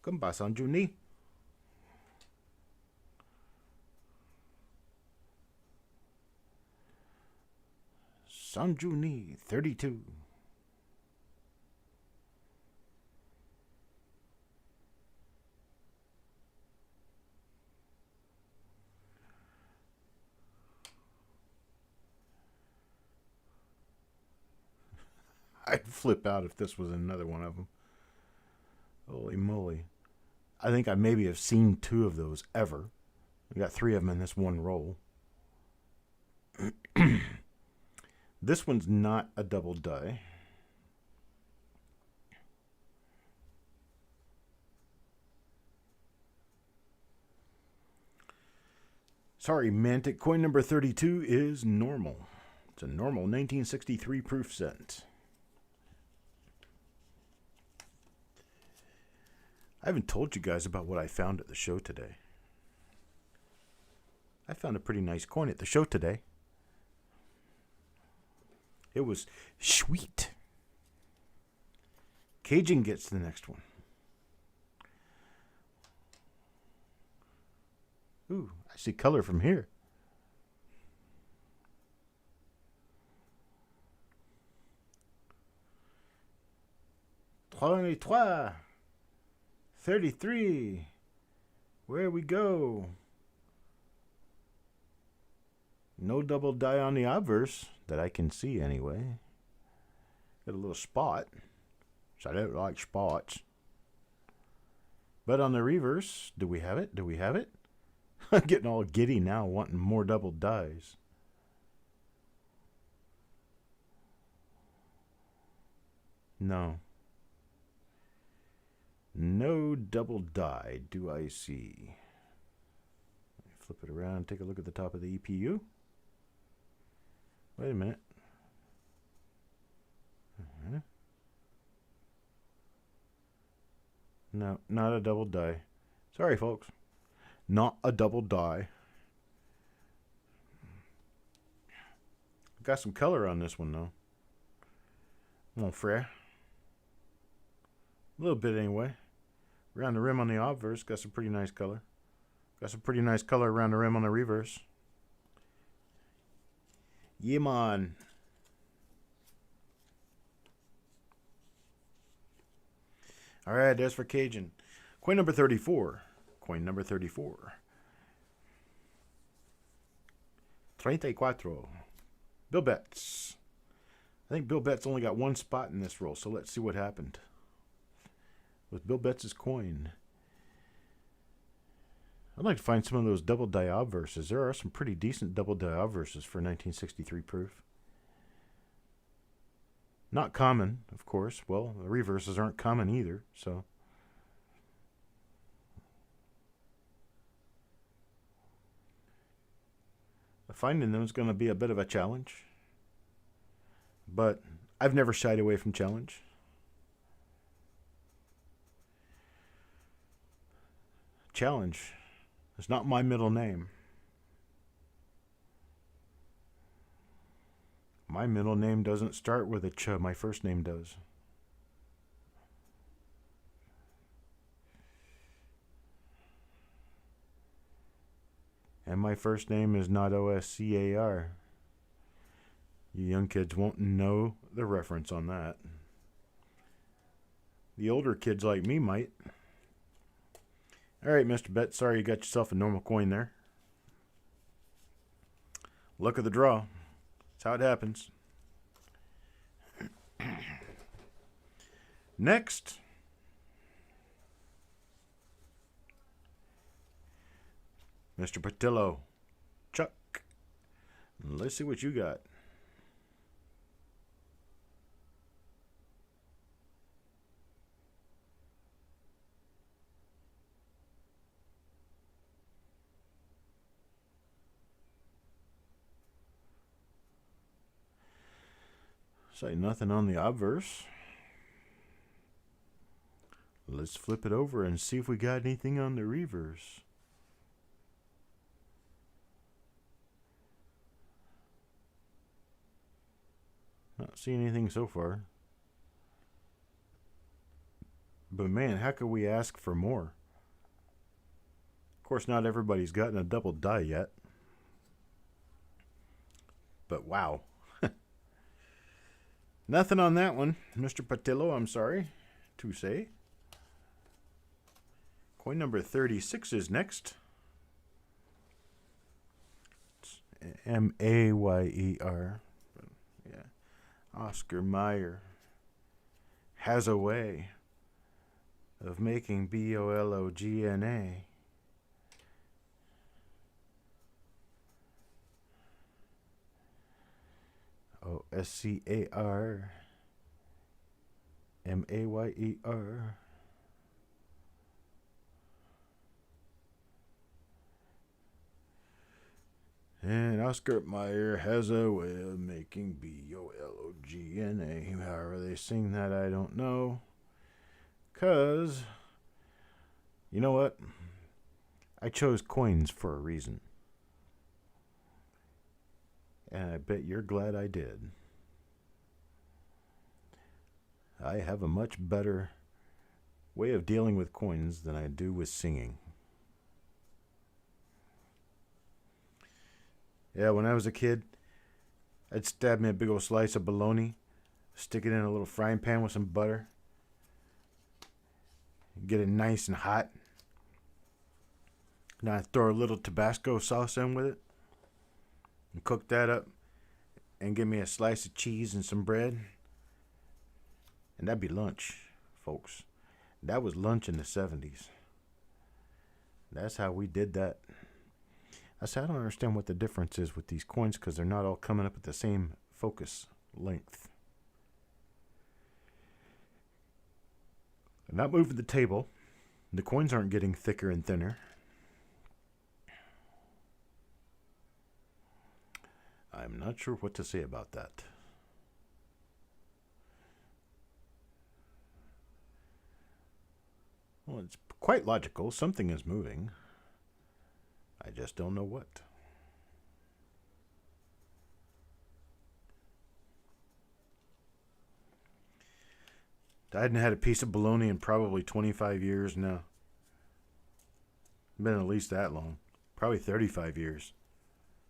Come ba Sanju ni. Sanju ni 32. I'd flip out if this was another one of them. Holy moly. I think I maybe have seen 2 of those ever. We got 3 of them in this one roll. This one's not a double die. Sorry, Mantic. Coin number 32 is normal. It's a normal 1963 proof set. I haven't told you guys about what I found at the show today. I found a pretty nice coin at the show today. It was sweet. Cajun gets the next one. Ooh, I see color from here. Trois. 33. Where we go? No double die on the obverse that I can see anyway. Got a little spot. So I don't like spots. But on the reverse, do we have it? Do we have it? I'm getting all giddy now, wanting more double dies. No. No double die do I see. Flip it around, take a look at the top of the EPU. Wait a minute. No, not a double die. Sorry, folks. Not a double die. Got some color on this one, though. Mon frere. A little bit, anyway. Around the rim on the obverse, got some pretty nice color. Got some pretty nice color around the rim on the reverse. Yeah, man. All right, there's for Cajun. Coin number 34. Coin number 34. 34. Bill Betts. I think Bill Betts only got 1 spot in this roll, so let's see what happened with Bill Betts' coin. I'd like to find some of those double die obverses. There are some pretty decent double die obverses for 1963 proof. Not common, of course. Well, the reverses aren't common either, so. Finding them is going to be a bit of a challenge. But I've never shied away from challenge. Challenge is not my middle name. My middle name doesn't start with a ch. My first name does. And my first name is not Oscar. You young kids won't know the reference on that. The older kids like me might. All right, Mr. Bet. Sorry you got yourself a normal coin there. Luck of the draw. That's how it happens. Next, Mr. Patillo. Chuck. Let's see what you got. Say nothing on the obverse. Let's flip it over and see if we got anything on the reverse. Not seeing anything so far. But man, how could we ask for more? Of course, not everybody's gotten a double die yet. But wow. Nothing on that one, Mr. Patillo, I'm sorry to say. Coin number 36 is next. It's M-A-Y-E-R. Yeah. Oscar Mayer has a way of making B-O-L-O-G-N-A. O-S-C-A-R-M-A-Y-E-R. And Oscar Mayer has a way of making B-O-L-O-G-N-A. However they sing that, I don't know. 'Cause, you know what? I chose coins for a reason. And I bet you're glad I did. I have a much better way of dealing with coins than I do with singing. Yeah, when I was a kid, I'd stab me a big old slice of bologna, stick it in a little frying pan with some butter, get it nice and hot. Now I'd throw a little Tabasco sauce in with it, and cook that up, and give me a slice of cheese and some bread. And that'd be lunch, folks. That was lunch in the 70s. That's how we did that. I said, I don't understand what the difference is with these coins because they're not all coming up at the same focus length. I'm not moving the table. The coins aren't getting thicker and thinner. I'm not sure what to say about that. Well, it's quite logical. Something is moving. I just don't know what. I hadn't had a piece of bologna in probably 25 years now. Been at least that long. Probably 35 years.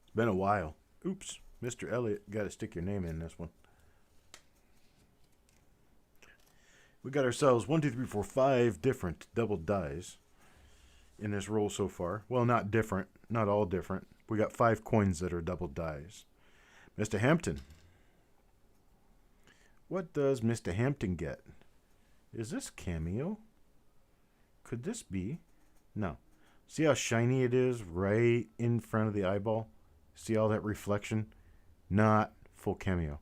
It's been a while. Oops. Mr. Elliott, got to stick your name in this one. We got ourselves 1, 2, 3, 4, 5 different double dies in this roll so far. Well, not different. Not all different. We got 5 coins that are double dies. Mr. Hampton. What does Mr. Hampton get? Is this cameo? Could this be? No. See how shiny it is right in front of the eyeball? See all that reflection? Not full cameo.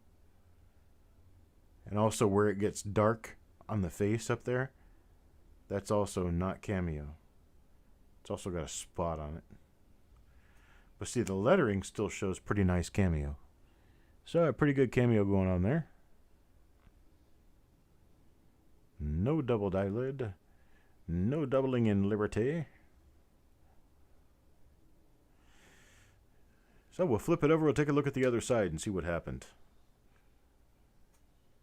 And also where it gets dark on the face up there, that's also not cameo. It's also got a spot on it. But see, the lettering still shows pretty nice cameo. So a pretty good cameo going on there. No double die lid. No doubling in liberty. So we'll flip it over. We'll take a look at the other side and see what happened.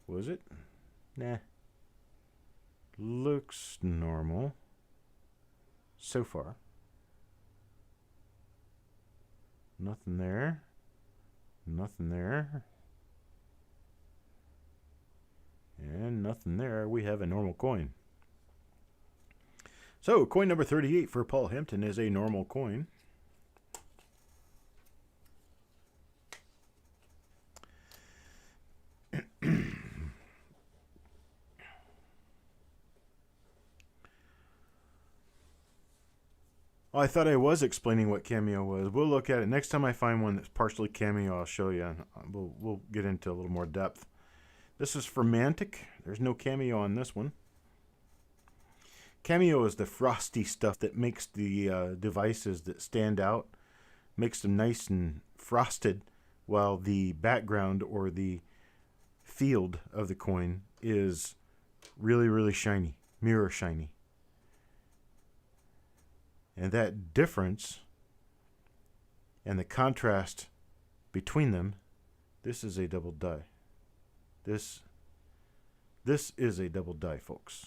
Was it? Nah. Looks normal. So far. Nothing there. Nothing there. And nothing there. We have a normal coin. So, coin number 38 for Paul Hampton is a normal coin. Oh, I thought I was explaining what cameo was. We'll look at it. Next time I find one that's partially cameo, I'll show you. And we'll get into a little more depth. This is for Mantic. There's no cameo on this one. Cameo is the frosty stuff that makes the devices that stand out, makes them nice and frosted, while the background or the field of the coin is really, really shiny, mirror shiny. And that difference and the contrast between them, this is a double die. This is a double die, folks.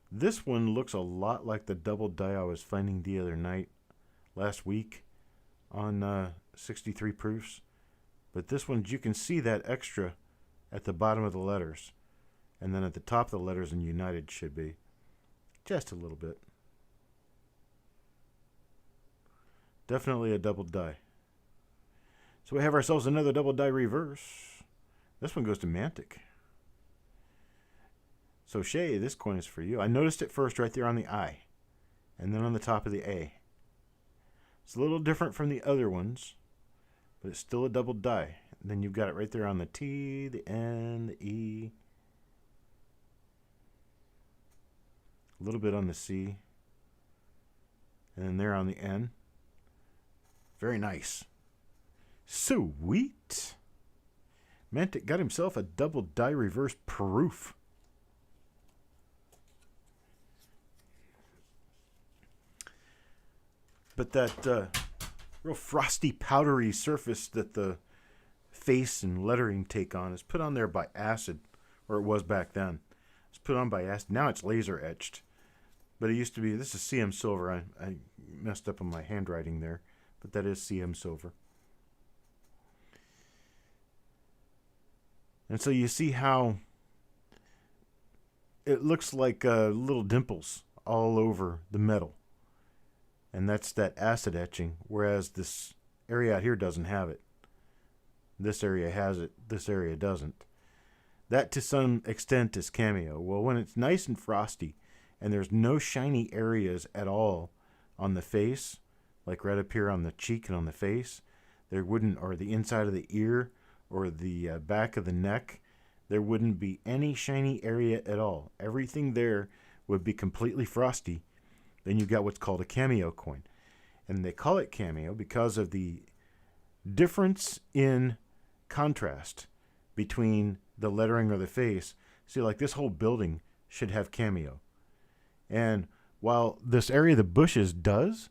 This one looks a lot like the double die I was finding the other night, last week, on 63 proofs. But this one, you can see that extra at the bottom of the letters. And then at the top of the letters in United should be. Just a little bit. Definitely a double die. So we have ourselves another double die reverse. This one goes to Mantic. So Shay, this coin is for you. I noticed it first right there on the I. And then on the top of the A. It's a little different from the other ones. But it's still a double die. And then you've got it right there on the T, the N, the E. A little bit on the C. And then there on the N. Very nice. Sweet. Mantic got himself a double die reverse proof. But that real frosty, powdery surface that the face and lettering take on is put on there by acid, or it was back then. It's put on by acid. Now it's laser etched. But it used to be, this is CM silver. I messed up on my handwriting there, but that is CM silver. And so you see how it looks like little dimples all over the metal. And that's that acid etching, whereas this area out here doesn't have it. This area has it, this area doesn't. That to some extent is cameo. Well, when it's nice and frosty and there's no shiny areas at all on the face, like right up here on the cheek and on the face, there wouldn't, or the inside of the ear or the back of the neck, there wouldn't be any shiny area at all. Everything there would be completely frosty. Then you've got what's called a cameo coin. And they call it cameo because of the difference in contrast between the lettering or the face. See, like this whole building should have cameo. And while this area of the bushes does,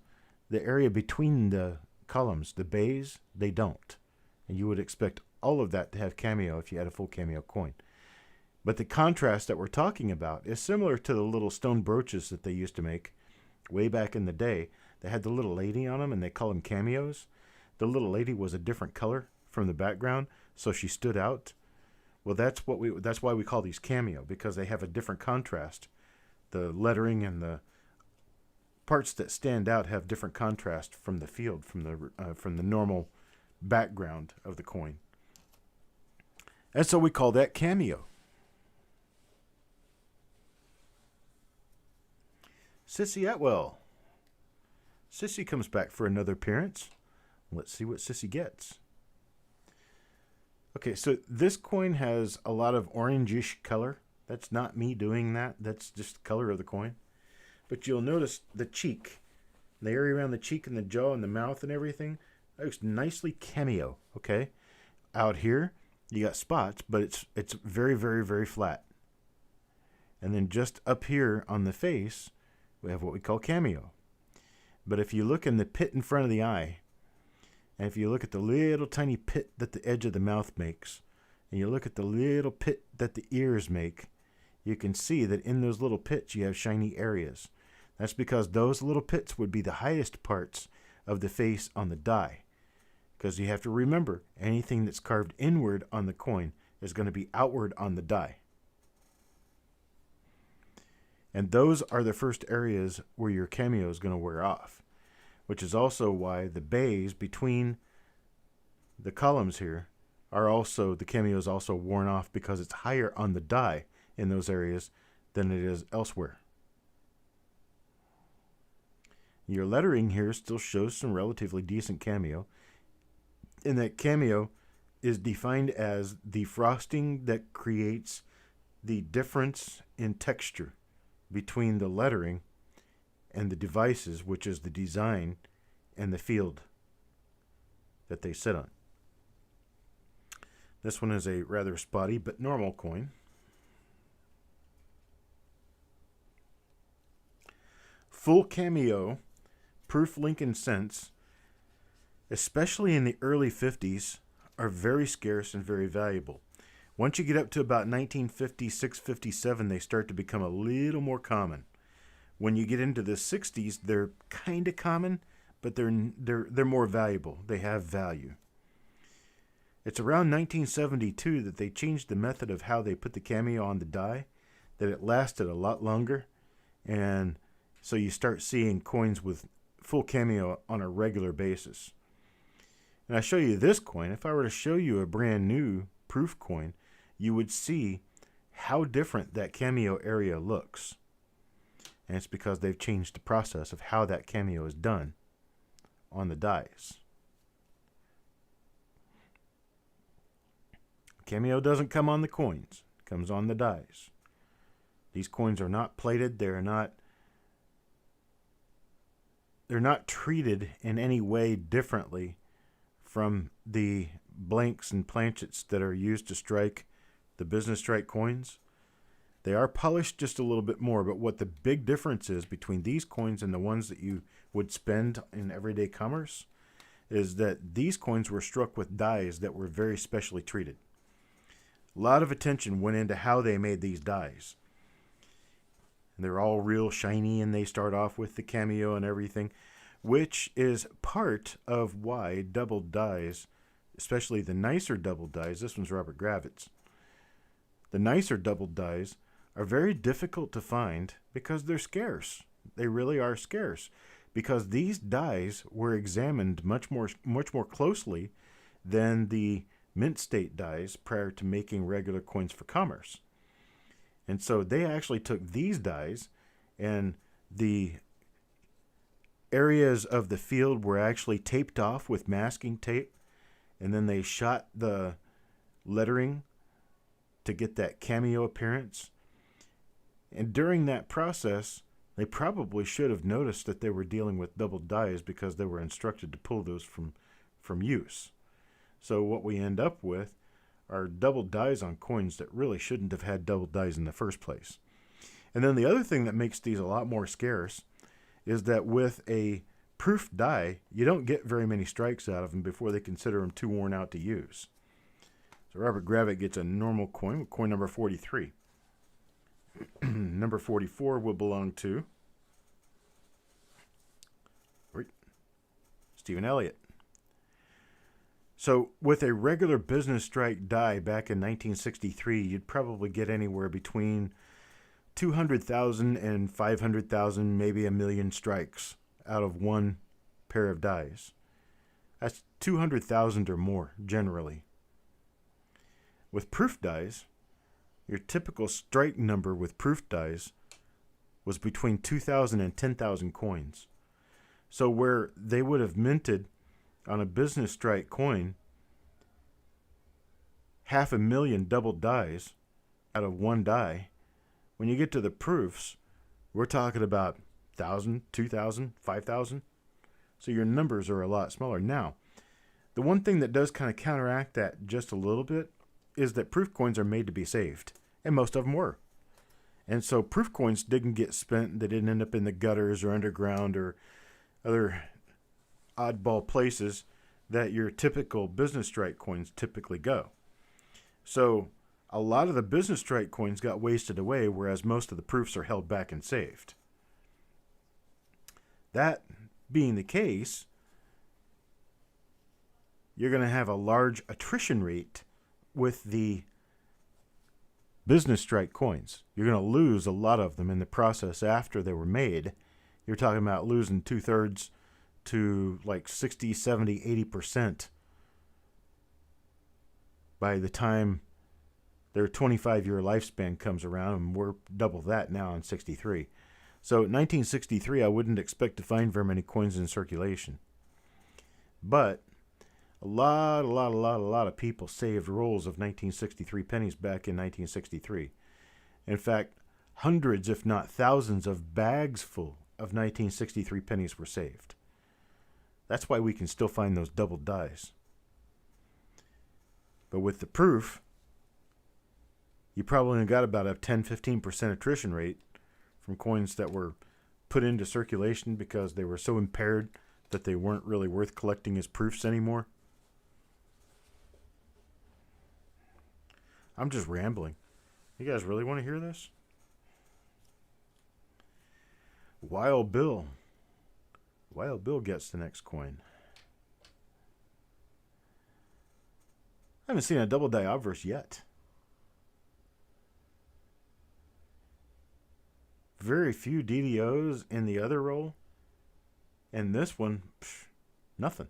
the area between the columns, the bays, they don't. And you would expect all of that to have cameo if you had a full cameo coin. But the contrast that we're talking about is similar to the little stone brooches that they used to make way back in the day. They had the little lady on them, and they call them cameos. The little lady was a different color from the background, so she stood out. Well, that's why we call these cameo, because they have a different contrast. The lettering and the parts that stand out have different contrast from the field, from the normal background of the coin. And so we call that cameo. Sissy Atwell. Sissy comes back for another appearance. Let's see what Sissy gets. Okay, so this coin has a lot of orangish color. That's not me doing that. That's just the color of the coin. But you'll notice the cheek. The area around the cheek and the jaw and the mouth and everything, that looks nicely cameo, okay? Out here, you got spots, but it's very, very, very flat. And then just up here on the face, we have what we call cameo. But if you look in the pit in front of the eye, and if you look at the little tiny pit that the edge of the mouth makes, and you look at the little pit that the ears make, you can see that in those little pits you have shiny areas. That's because those little pits would be the highest parts of the face on the die. Because you have to remember, anything that's carved inward on the coin is going to be outward on the die. And those are the first areas where your cameo is going to wear off, which is also why the bays between the columns here are also, the cameo is also worn off because it's higher on the die in those areas than it is elsewhere. Your lettering here still shows some relatively decent cameo, and that cameo is defined as the frosting that creates the difference in texture between the lettering and the devices, which is the design and the field that they sit on. This one is a rather spotty but normal coin. Full cameo proof Lincoln cents, especially in the early 50s, are very scarce and very valuable. Once you get up to about 1956, 57, they start to become a little more common. When you get into the 60s, they're kind of common, but they're more valuable. They have value. It's around 1972 that they changed the method of how they put the cameo on the die, that it lasted a lot longer, and so you start seeing coins with full cameo on a regular basis. And I show you this coin. If I were to show you a brand new proof coin, you would see how different that cameo area looks. And it's because they've changed the process of how that cameo is done on the dies. Cameo doesn't come on the coins. It comes on the dies. These coins are not plated. They're not treated in any way differently from the blanks and planchets that are used to strike the business strike coins. They are polished just a little bit more, but what the big difference is between these coins and the ones that you would spend in everyday commerce is that these coins were struck with dies that were very specially treated. A lot of attention went into how they made these dies. And they're all real shiny, and they start off with the cameo and everything, which is part of why double dies, especially the nicer double dies, this one's Robert Gravitz, the nicer double dies are very difficult to find because they're scarce. They really are scarce because these dies were examined much more closely than the mint state dies prior to making regular coins for commerce. And so they actually took these dies, and the areas of the field were actually taped off with masking tape, and then they shot the lettering to get that cameo appearance. And during that process, they probably should have noticed that they were dealing with double dies because they were instructed to pull those from use. So what we end up with are double dies on coins that really shouldn't have had double dies in the first place. And then the other thing that makes these a lot more scarce is that with a proof die, you don't get very many strikes out of them before they consider them too worn out to use. So Robert Gravitz gets a normal coin, coin number 43. Number 44 will belong to Stephen Elliott. So with a regular business strike die back in 1963, you'd probably get anywhere between 200,000 and 500,000, maybe a million strikes out of one pair of dies. That's 200,000 or more, generally. With proof dies, your typical strike number with proof dies was between 2,000 and 10,000 coins. So where they would have minted on a business strike coin 500,000 double dies out of one die, when you get to the proofs, we're talking about 1,000, 2,000, 5,000. So your numbers are a lot smaller. Now, the one thing that does kind of counteract that just a little bit is that proof coins are made to be saved, and most of them were. And so proof coins didn't get spent. They didn't end up in the gutters or underground or other oddball places that your typical business strike coins typically go. So a lot of the business strike coins got wasted away, whereas most of the proofs are held back and saved. That being the case, you're going to have a large attrition rate with the business strike coins. You're going to lose a lot of them in the process after they were made. You're talking about losing 2/3 to like 60, 70, 80% by the time their 25-year lifespan comes around, and we're double that now in 63. So 1963, I wouldn't expect to find very many coins in circulation. But a lot of people saved rolls of 1963 pennies back in 1963. In fact, hundreds, if not thousands, of bags full of 1963 pennies were saved. That's why we can still find those double dies. But with the proof, you probably only got about a 10-15% attrition rate from coins that were put into circulation because they were so impaired that they weren't really worth collecting as proofs anymore. I'm just rambling. You guys really want to hear this? Wild Bill. Wild Bill gets the next coin. I haven't seen a double die obverse yet. Very few DDOs in the other roll. And this one, nothing.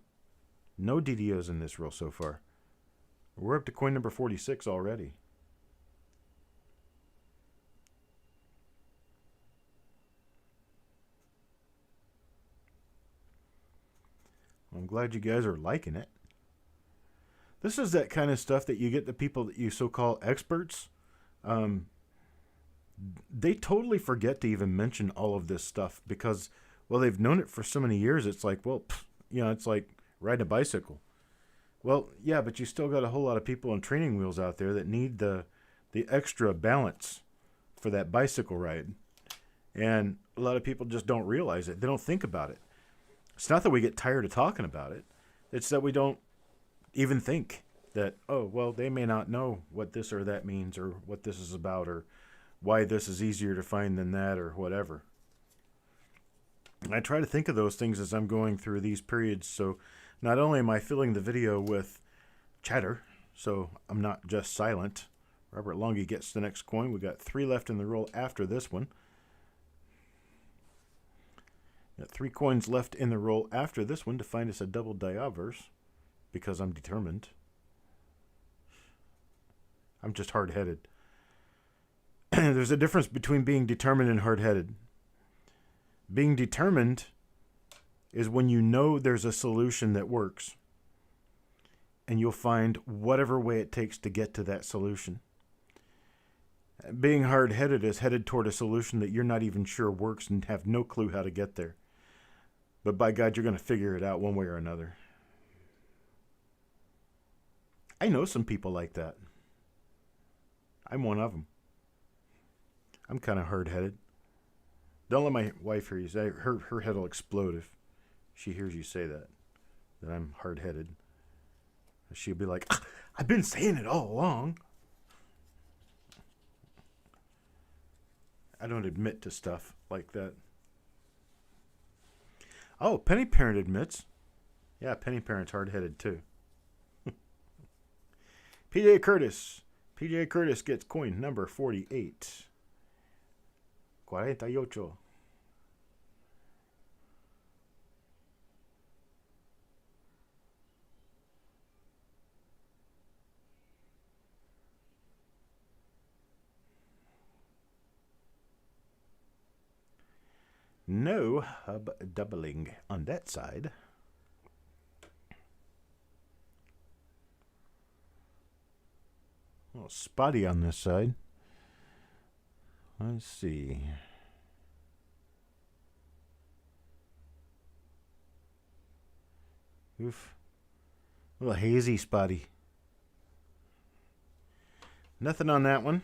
No DDOs in this roll so far. We're up to coin number 46 already. I'm glad you guys are liking it. This is that kind of stuff that you get the people that you so-called experts. They totally forget to even mention all of this stuff because, well, they've known it for so many years. It's like, well, it's like riding a bicycle. Well, yeah, but you still got a whole lot of people on training wheels out there that need the extra balance for that bicycle ride. And a lot of people just don't realize it. They don't think about it. It's not that we get tired of talking about it. It's that we don't even think that, oh, well, they may not know what this or that means or what this is about or why this is easier to find than that or whatever. And I try to think of those things as I'm going through these periods. So not only am I filling the video with chatter, so I'm not just silent. Robert Longy gets the next coin. We got 3 left in the roll after this one. Got 3 coins left in the roll after this one to find us a double die obverse because I'm determined. I'm just hard-headed. There's a difference between being determined and hard-headed. Being determined is when you know there's a solution that works and you'll find whatever way it takes to get to that solution. Being hard-headed is headed toward a solution that you're not even sure works and have no clue how to get there. But by God, you're going to figure it out one way or another. I know some people like that. I'm one of them. I'm kind of hard-headed. Don't let my wife hear you say, her head will explode if she hears you say that I'm hard-headed. She'll be like, I've been saying it all along. I don't admit to stuff like that. Oh, Penny Parent admits. Yeah, Penny Parent's hard-headed too. PJ Curtis. PJ Curtis gets coin number 48. 48. No hub doubling on that side. A little spotty on this side. Let's see. Oof. A little hazy spotty. Nothing on that one.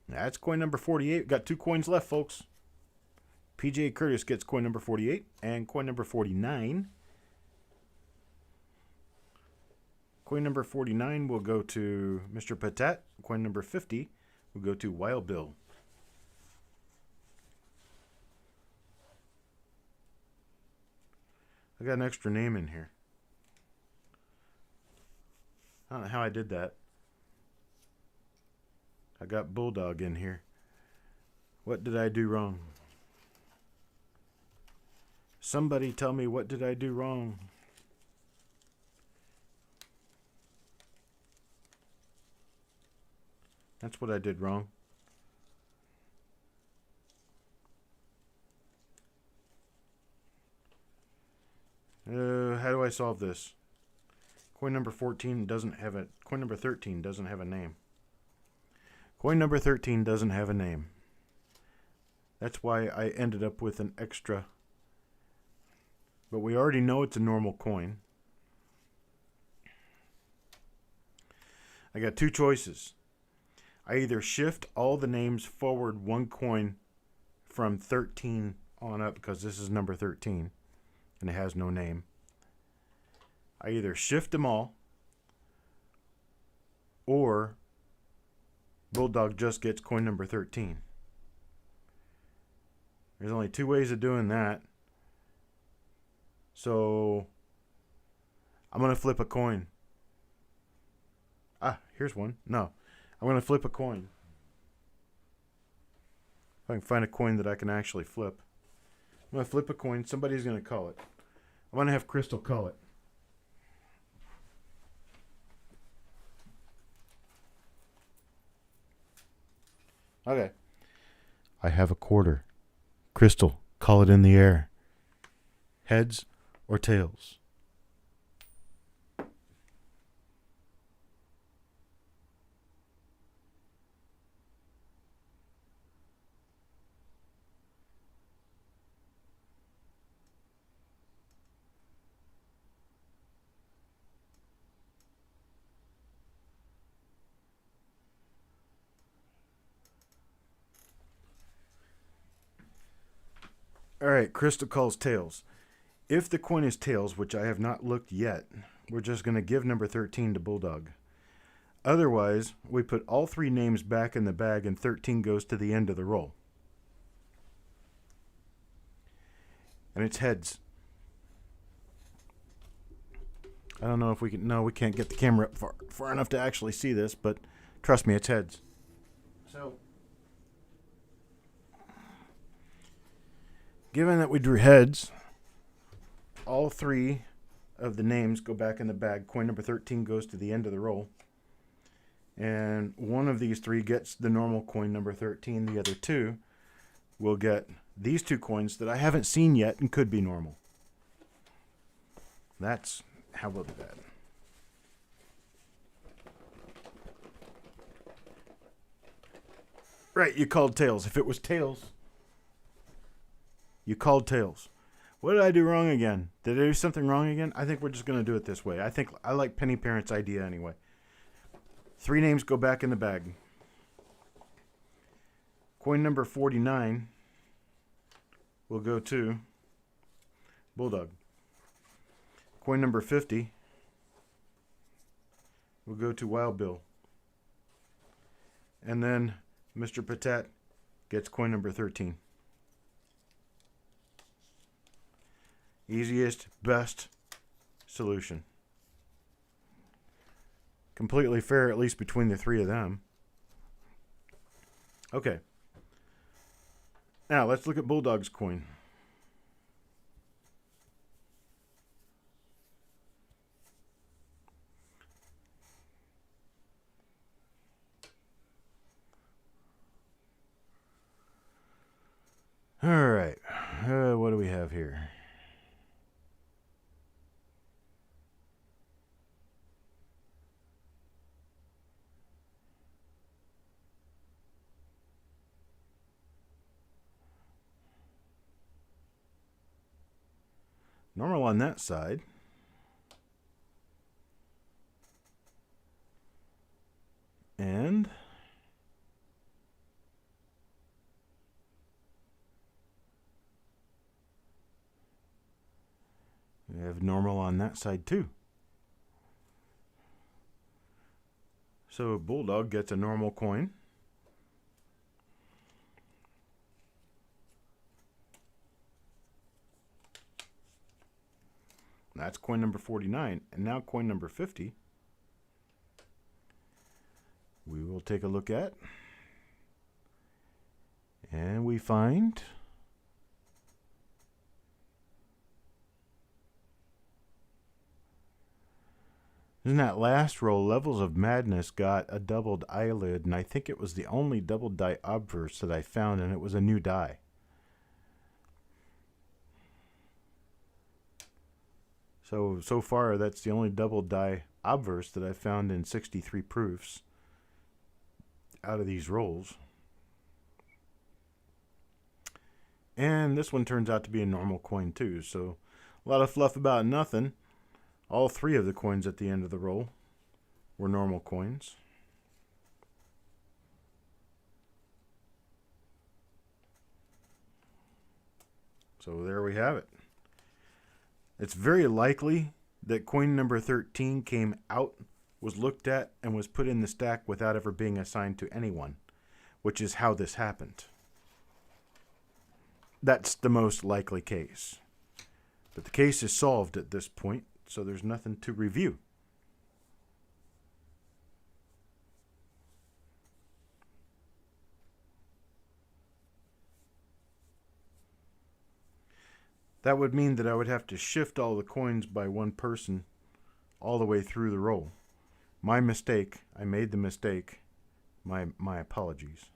That's coin number 48. Got 2 coins left, folks. PJ Curtis gets coin number 48 and coin number 49. Coin number 49 will go to Mr. Patat. Coin number 50 will go to Wild Bill. I got an extra name in here. I don't know how I did that. I got Bulldog in here. What did I do wrong? Somebody tell me, what did I do wrong? That's what I did wrong. how do I solve this? Coin number 14 doesn't have a... Coin number 13 doesn't have a name. Coin number 13 doesn't have a name. That's why I ended up with an extra. But we already know it's a normal coin. I got two choices. I either shift all the names forward one coin from 13 on up, because this is number 13 and it has no name. I either shift them all, or Bulldog just gets coin number 13. There's only two ways of doing that. So I'm going to flip a coin. Ah, here's one. No, I'm going to flip a coin. If I can find a coin that I can actually flip. I'm going to flip a coin. Somebody's going to call it. I'm going to have Crystal call it. Okay. I have a quarter. Crystal, call it in the air. Heads or tails? Alright, Crystal calls tails. If the coin is tails, which I have not looked yet, we're just going to give number 13 to Bulldog. Otherwise, we put all three names back in the bag and 13 goes to the end of the roll. And it's heads. I don't know if we can... No, we can't get the camera up far enough to actually see this, but trust me, it's heads. So, given that we drew heads, all three of the names go back in the bag. Coin number 13 goes to the end of the roll. And one of these three gets the normal coin number 13. The other two will get these two coins that I haven't seen yet and could be normal. That's how we'll do that. Right, you called tails. If it was tails, you called tails. What did I do wrong again? Did I do something wrong again? I think we're just going to do it this way. I like Penny Parent's idea anyway. Three names go back in the bag. Coin number 49 will go to Bulldog. Coin number 50 will go to Wild Bill. And then Mr. Patat gets coin number 13. Easiest, best solution. Completely fair, at least between the three of them. Okay. Now, let's look at Bulldog's coin. All right. What do we have here? Normal on that side. And we have normal on that side too. So Bulldog gets a normal coin. That's coin number 49. And now coin number 50. We will take a look at. And we find in that last roll, Levels of Madness got a doubled eyelid, and I think it was the only double die obverse that I found, and it was a new die. So far, that's the only double die obverse that I've found in 63 proofs out of these rolls. And this one turns out to be a normal coin too, so a lot of fluff about nothing. All three of the coins at the end of the roll were normal coins. So there we have it. It's very likely that coin number 13 came out, was looked at, and was put in the stack without ever being assigned to anyone, which is how this happened. That's the most likely case. But the case is solved at this point, so there's nothing to review. That would mean that I would have to shift all the coins by one person all the way through the roll. My mistake. I made the mistake. My apologies.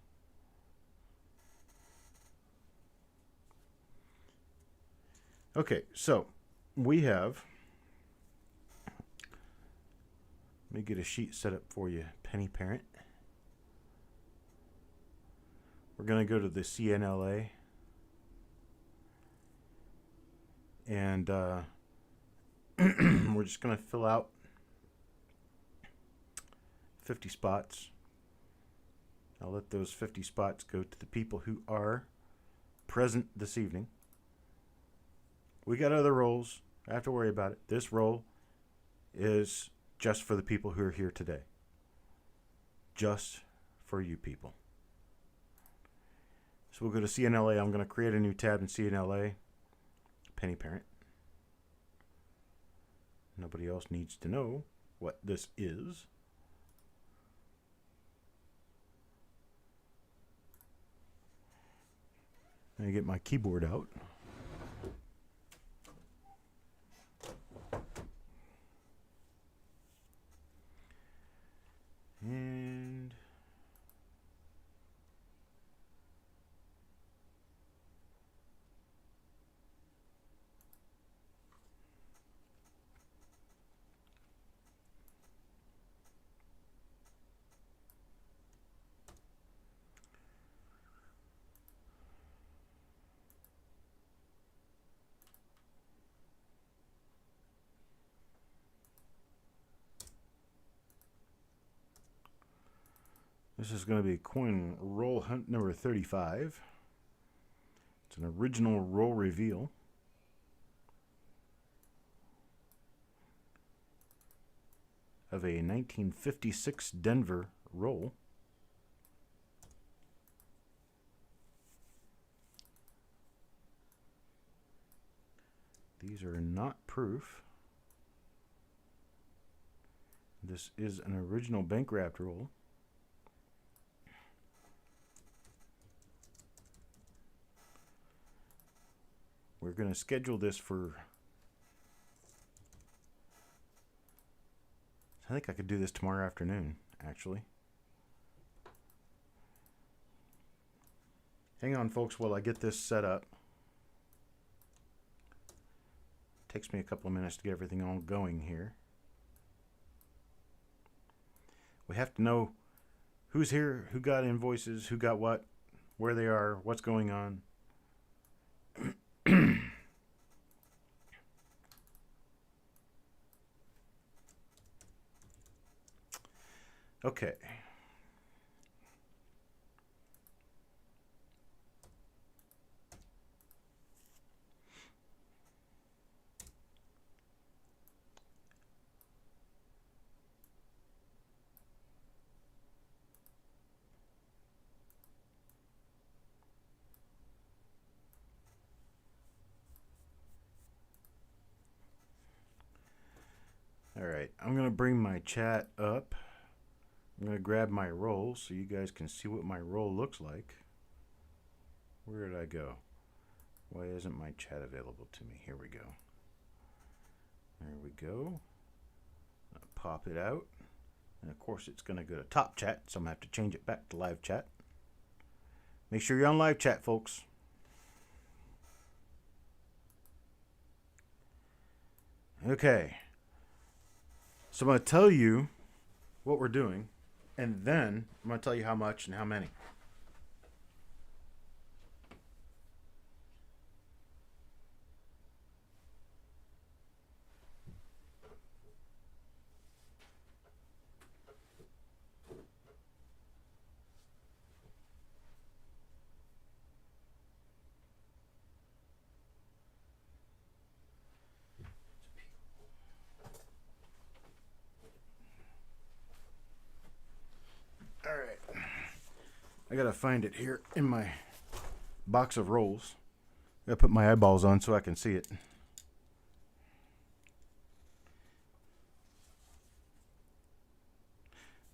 Okay, so we have... Let me get a sheet set up for you, Penny Parent. We're going to go to the CNLA. And we're just going to fill out 50 spots. I'll let those 50 spots go to the people who are present this evening. We got other rolls. I have to worry about it. This roll is just for the people who are here today. Just for you people. So we'll go to CNLA. I'm going to create a new tab in CNLA. Penny Parent. Nobody else needs to know what this is. I get my keyboard out. And this is going to be coin roll hunt number 35. It's an original roll reveal. Of a 1956 Denver roll. These are not proof. This is an original bank wrapped roll. We're going to schedule this for... I think I could do this tomorrow afternoon, actually. Hang on, folks, while I get this set up. Takes me a couple of minutes to get everything all going here. We have to know who's here, who got invoices, who got what, where they are, what's going on. Okay. All right, I'm going to bring my chat up. I'm going to grab my roll so you guys can see what my roll looks like. Where did I go? Why isn't my chat available to me? Here we go. There we go. I'll pop it out. And of course it's going to go to top chat, so I'm going to have to change it back to live chat. Make sure you're on live chat, folks. Okay. So I'm going to tell you what we're doing, and then I'm going to tell you how much and how many. All right. I got to find it here in my box of rolls. I got to put my eyeballs on so I can see it.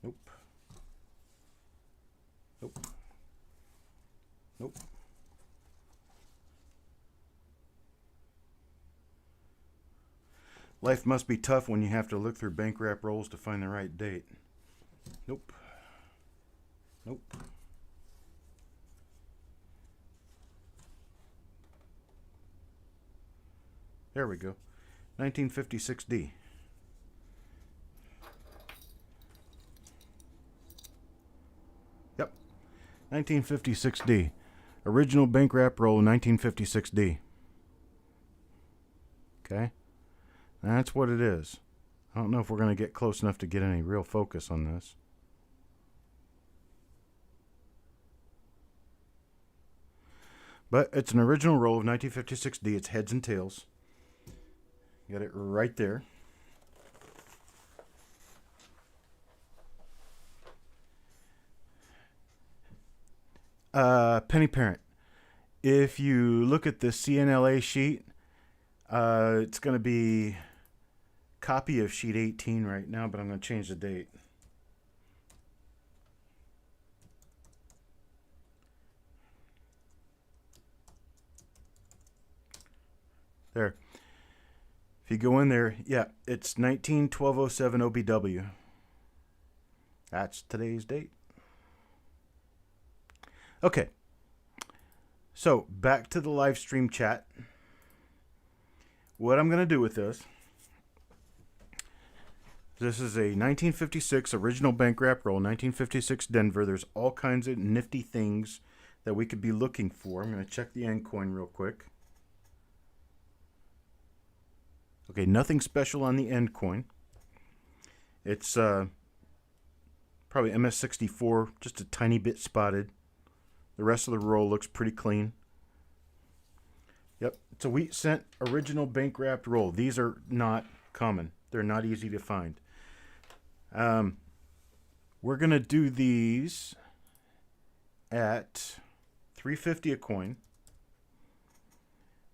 Nope. Nope. Nope. Life must be tough when you have to look through bank wrap rolls to find the right date. Nope. Nope. There we go. 1956D. Yep. 1956D. Original bank wrap roll 1956D. Okay. That's what it is. I don't know if we're going to get close enough to get any real focus on this. But it's an original roll of 1956D. It's heads and tails. Got it right there. Penny Parent. If you look at the CNLA sheet, it's going to be copy of sheet 18 right now, but I'm going to change the date. There. If you go in there, yeah, it's 19/12/07 OBW. That's today's date. Okay. So, back to the live stream chat. What I'm going to do with this is a 1956 original bank wrap roll, 1956 Denver. There's all kinds of nifty things that we could be looking for. I'm going to check the end coin real quick. Okay, nothing special on the end coin. It's probably MS64, just a tiny bit spotted. The rest of the roll looks pretty clean. Yep, it's a wheat cent original bank wrapped roll. These are not common. They're not easy to find. We're going to do these at $3.50 a coin.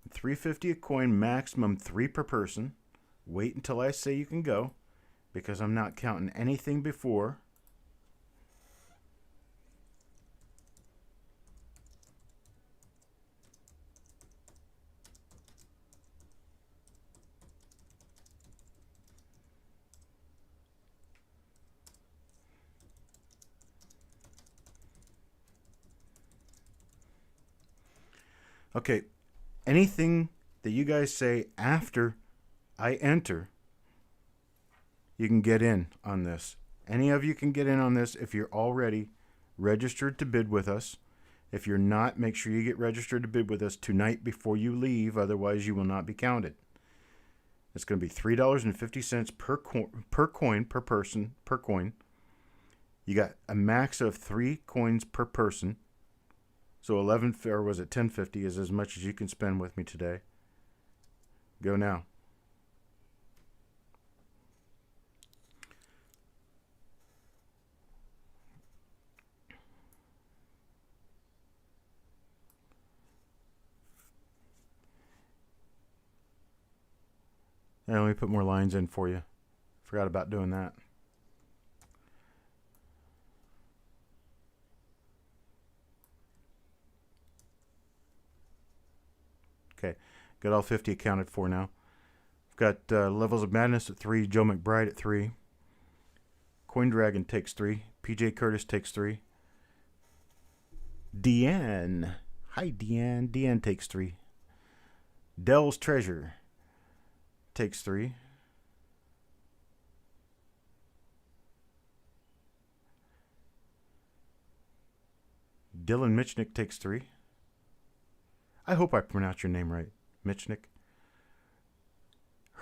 $3.50 a coin, maximum 3 per person. Wait until I say you can go, because I'm not counting anything before. Okay, anything that you guys say after I enter, you can get in on this. Any of you can get in on this if you're already registered to bid with us. If you're not, make sure you get registered to bid with us tonight before you leave. Otherwise, you will not be counted. It's going to be $3.50 per coin per person per coin. You got a max of 3 coins per person. So 11, or was it 10.50 is as much as you can spend with me today. Go now. And let me put more lines in for you. Forgot about doing that. Okay, got all 50 accounted for now. I've got Levels of Madness at 3, Joe McBride at 3. Coin Dragon takes 3. PJ Curtis takes 3. Deanne. Hi, Deanne. Deanne takes 3. Dell's Treasure takes 3. Dylan Michnick takes 3. I hope I pronounced your name right, Michnick.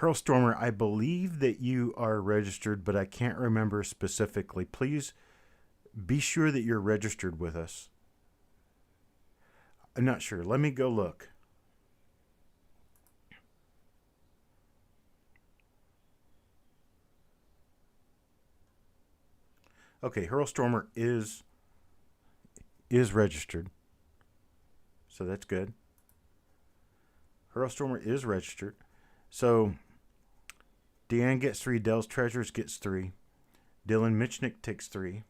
Hurlstormer, I believe that you are registered, but I can't remember specifically. Please be sure that you're registered with us. I'm not sure. Let me go look. Okay, Hurlstormer is registered. So that's good. Hurlstormer is registered. So Deanne gets 3. Dell's Treasures gets 3. Dylan Michnick takes 3.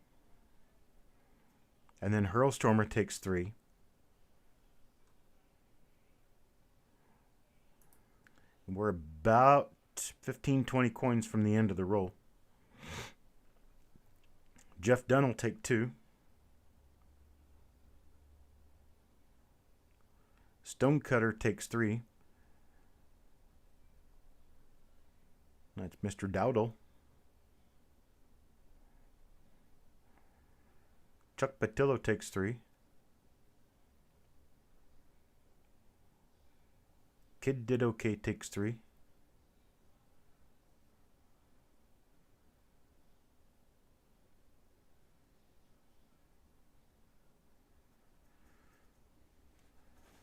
And then Hurlstormer takes 3. We're about 15, 20 coins from the end of the roll. Jeff Dunn will take 2. Stonecutter takes 3. That's Mr. Dowdle. Chuck Patillo takes 3. Kid Did Okay takes 3.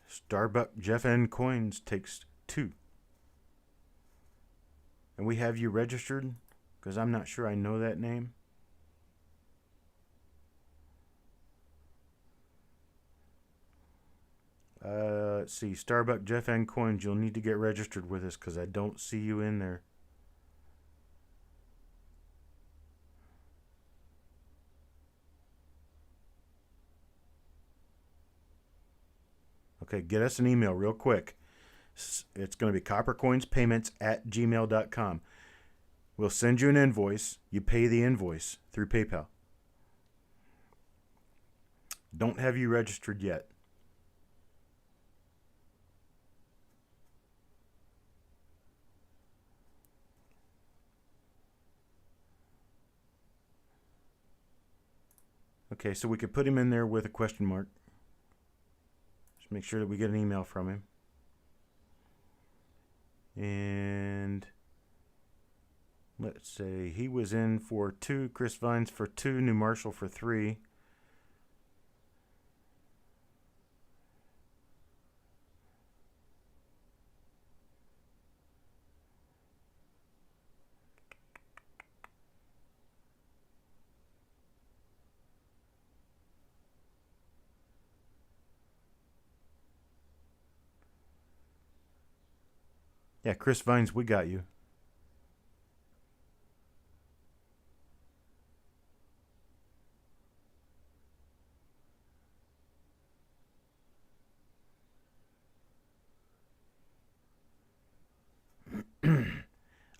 Starbuck Jeff N. Coins takes 2. And we have you registered, because I'm not sure I know that name. Let's see. Starbuck Jeff N. Coins, you'll need to get registered with us because I don't see you in there. Okay, get us an email real quick. It's going to be coppercoinspayments@gmail.com. We'll send you an invoice. You pay the invoice through PayPal. Don't have you registered yet. Okay, so we could put him in there with a question mark. Just make sure that we get an email from him. And let's say he was in for 2, Chris Vines for 2, New Marshall for 3. Yeah, Chris Vines, we got you.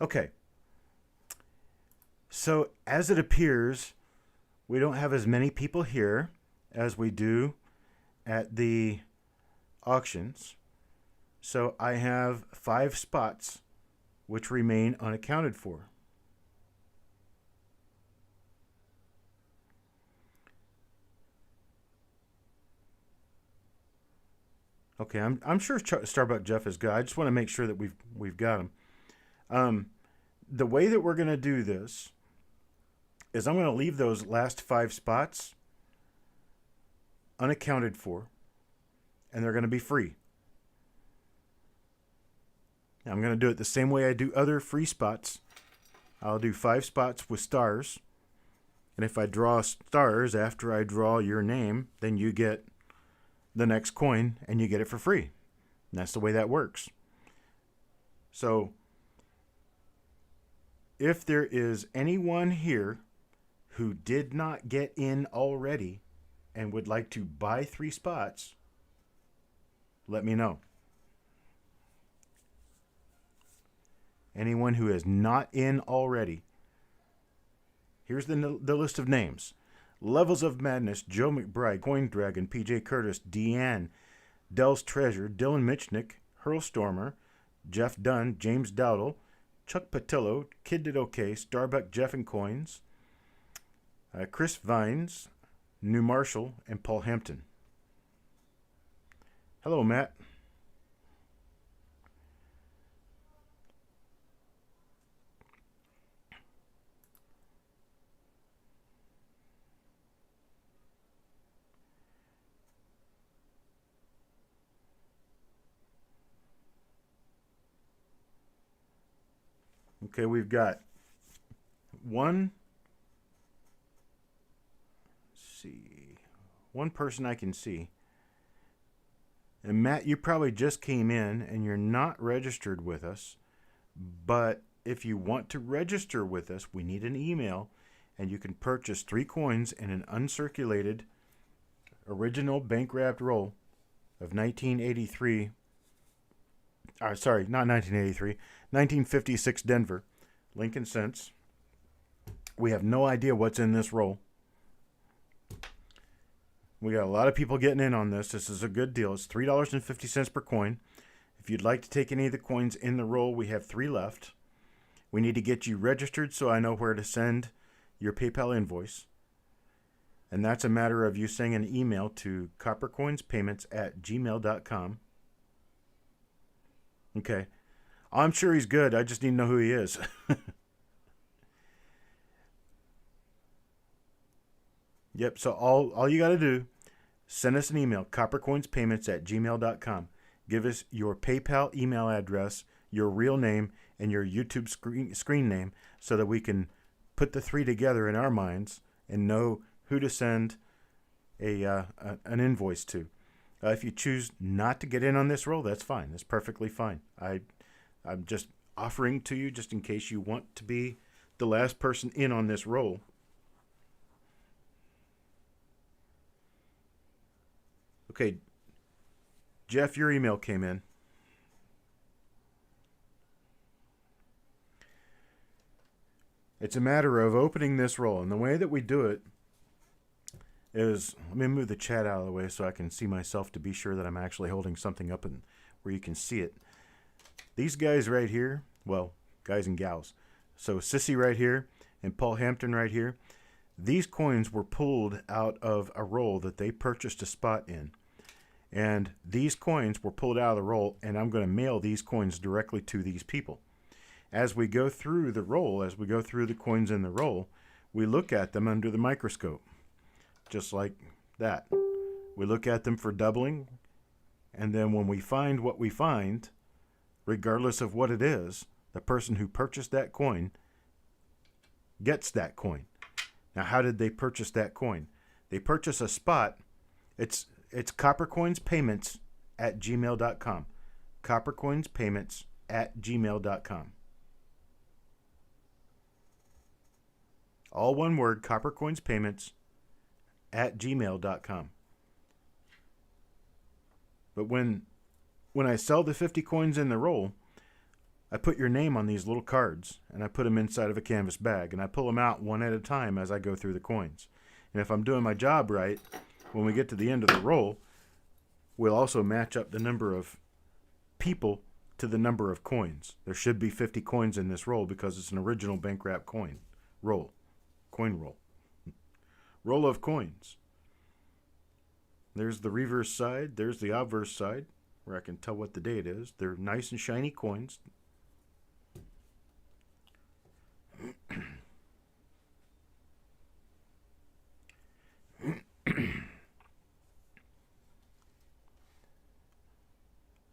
Okay. So, as it appears, we don't have as many people here as we do at the auctions. So I have 5 spots which remain unaccounted for. Okay, I'm sure Starbuck Jeff is good. I just want to make sure that we've got him. The way that we're going to do this is I'm going to leave those last 5 spots unaccounted for, and they're going to be free. Now, I'm going to do it the same way I do other free spots. I'll do 5 spots with stars. And if I draw stars after I draw your name, then you get the next coin and you get it for free. And that's the way that works. So, if there is anyone here who did not get in already and would like to buy 3 spots, let me know. Anyone who is not in already. Here's the list of names. Levels of Madness, Joe McBride, Coin Dragon, PJ Curtis, Deanne, Dell's Treasure, Dylan Michnick, Hurlstormer, Jeff Dunn, James Dowdle, Chuck Patillo, Kid Did Okay, Starbuck Jeff and Coins, Chris Vines, New Marshall, and Paul Hampton. Hello, Matt. Okay, we've got one. Let's see, one person I can see. And Matt, you probably just came in and you're not registered with us. But if you want to register with us, we need an email, and you can purchase 3 coins in an uncirculated original bank wrapped roll of 1983. Sorry, not 1983, 1956 Denver, Lincoln cents. We have no idea what's in this roll. We got a lot of people getting in on this. This is a good deal. It's $3.50 per coin. If you'd like to take any of the coins in the roll, we have 3 left. We need to get you registered so I know where to send your PayPal invoice. And that's a matter of you sending an email to coppercoinspayments@gmail.com. Okay. I'm sure he's good. I just need to know who he is. Yep, so all you got to do, send us an email, coppercoinspayments@gmail.com. Give us your PayPal email address, your real name, and your YouTube screen name so that we can put the 3 together in our minds and know who to send an invoice to. If you choose not to get in on this roll, that's fine. That's perfectly fine. I'm just offering to you just in case you want to be the last person in on this roll. Okay, Jeff, your email came in. It's a matter of opening this roll, and the way that we do it is, let me move the chat out of the way so I can see myself to be sure that I'm actually holding something up and where you can see it. These guys right here, well, guys and gals, so Sissy right here and Paul Hampton right here, these coins were pulled out of a roll that they purchased a spot in. And these coins were pulled out of the roll, and I'm going to mail these coins directly to these people. As we go through the roll, as we go through the coins in the roll, we look at them under the microscope, just like that. We look at them for doubling, and then when we find what we find, regardless of what it is, the person who purchased that coin gets that coin. Now, how did they purchase that coin? They purchase a spot. It's coppercoinspayments@gmail.com. coppercoinspayments@gmail.com. All one word, coppercoinspayments@gmail.com. But when I sell the 50 coins in the roll, I put your name on these little cards, and I put them inside of a canvas bag, and I pull them out one at a time as I go through the coins. And if I'm doing my job right, when we get to the end of the roll, we'll also match up the number of people to the number of coins. There should be 50 coins in this roll because it's an original bank wrap coin roll. Coin roll. Roll of coins. There's the reverse side. There's the obverse side where I can tell what the date is. They're nice and shiny coins.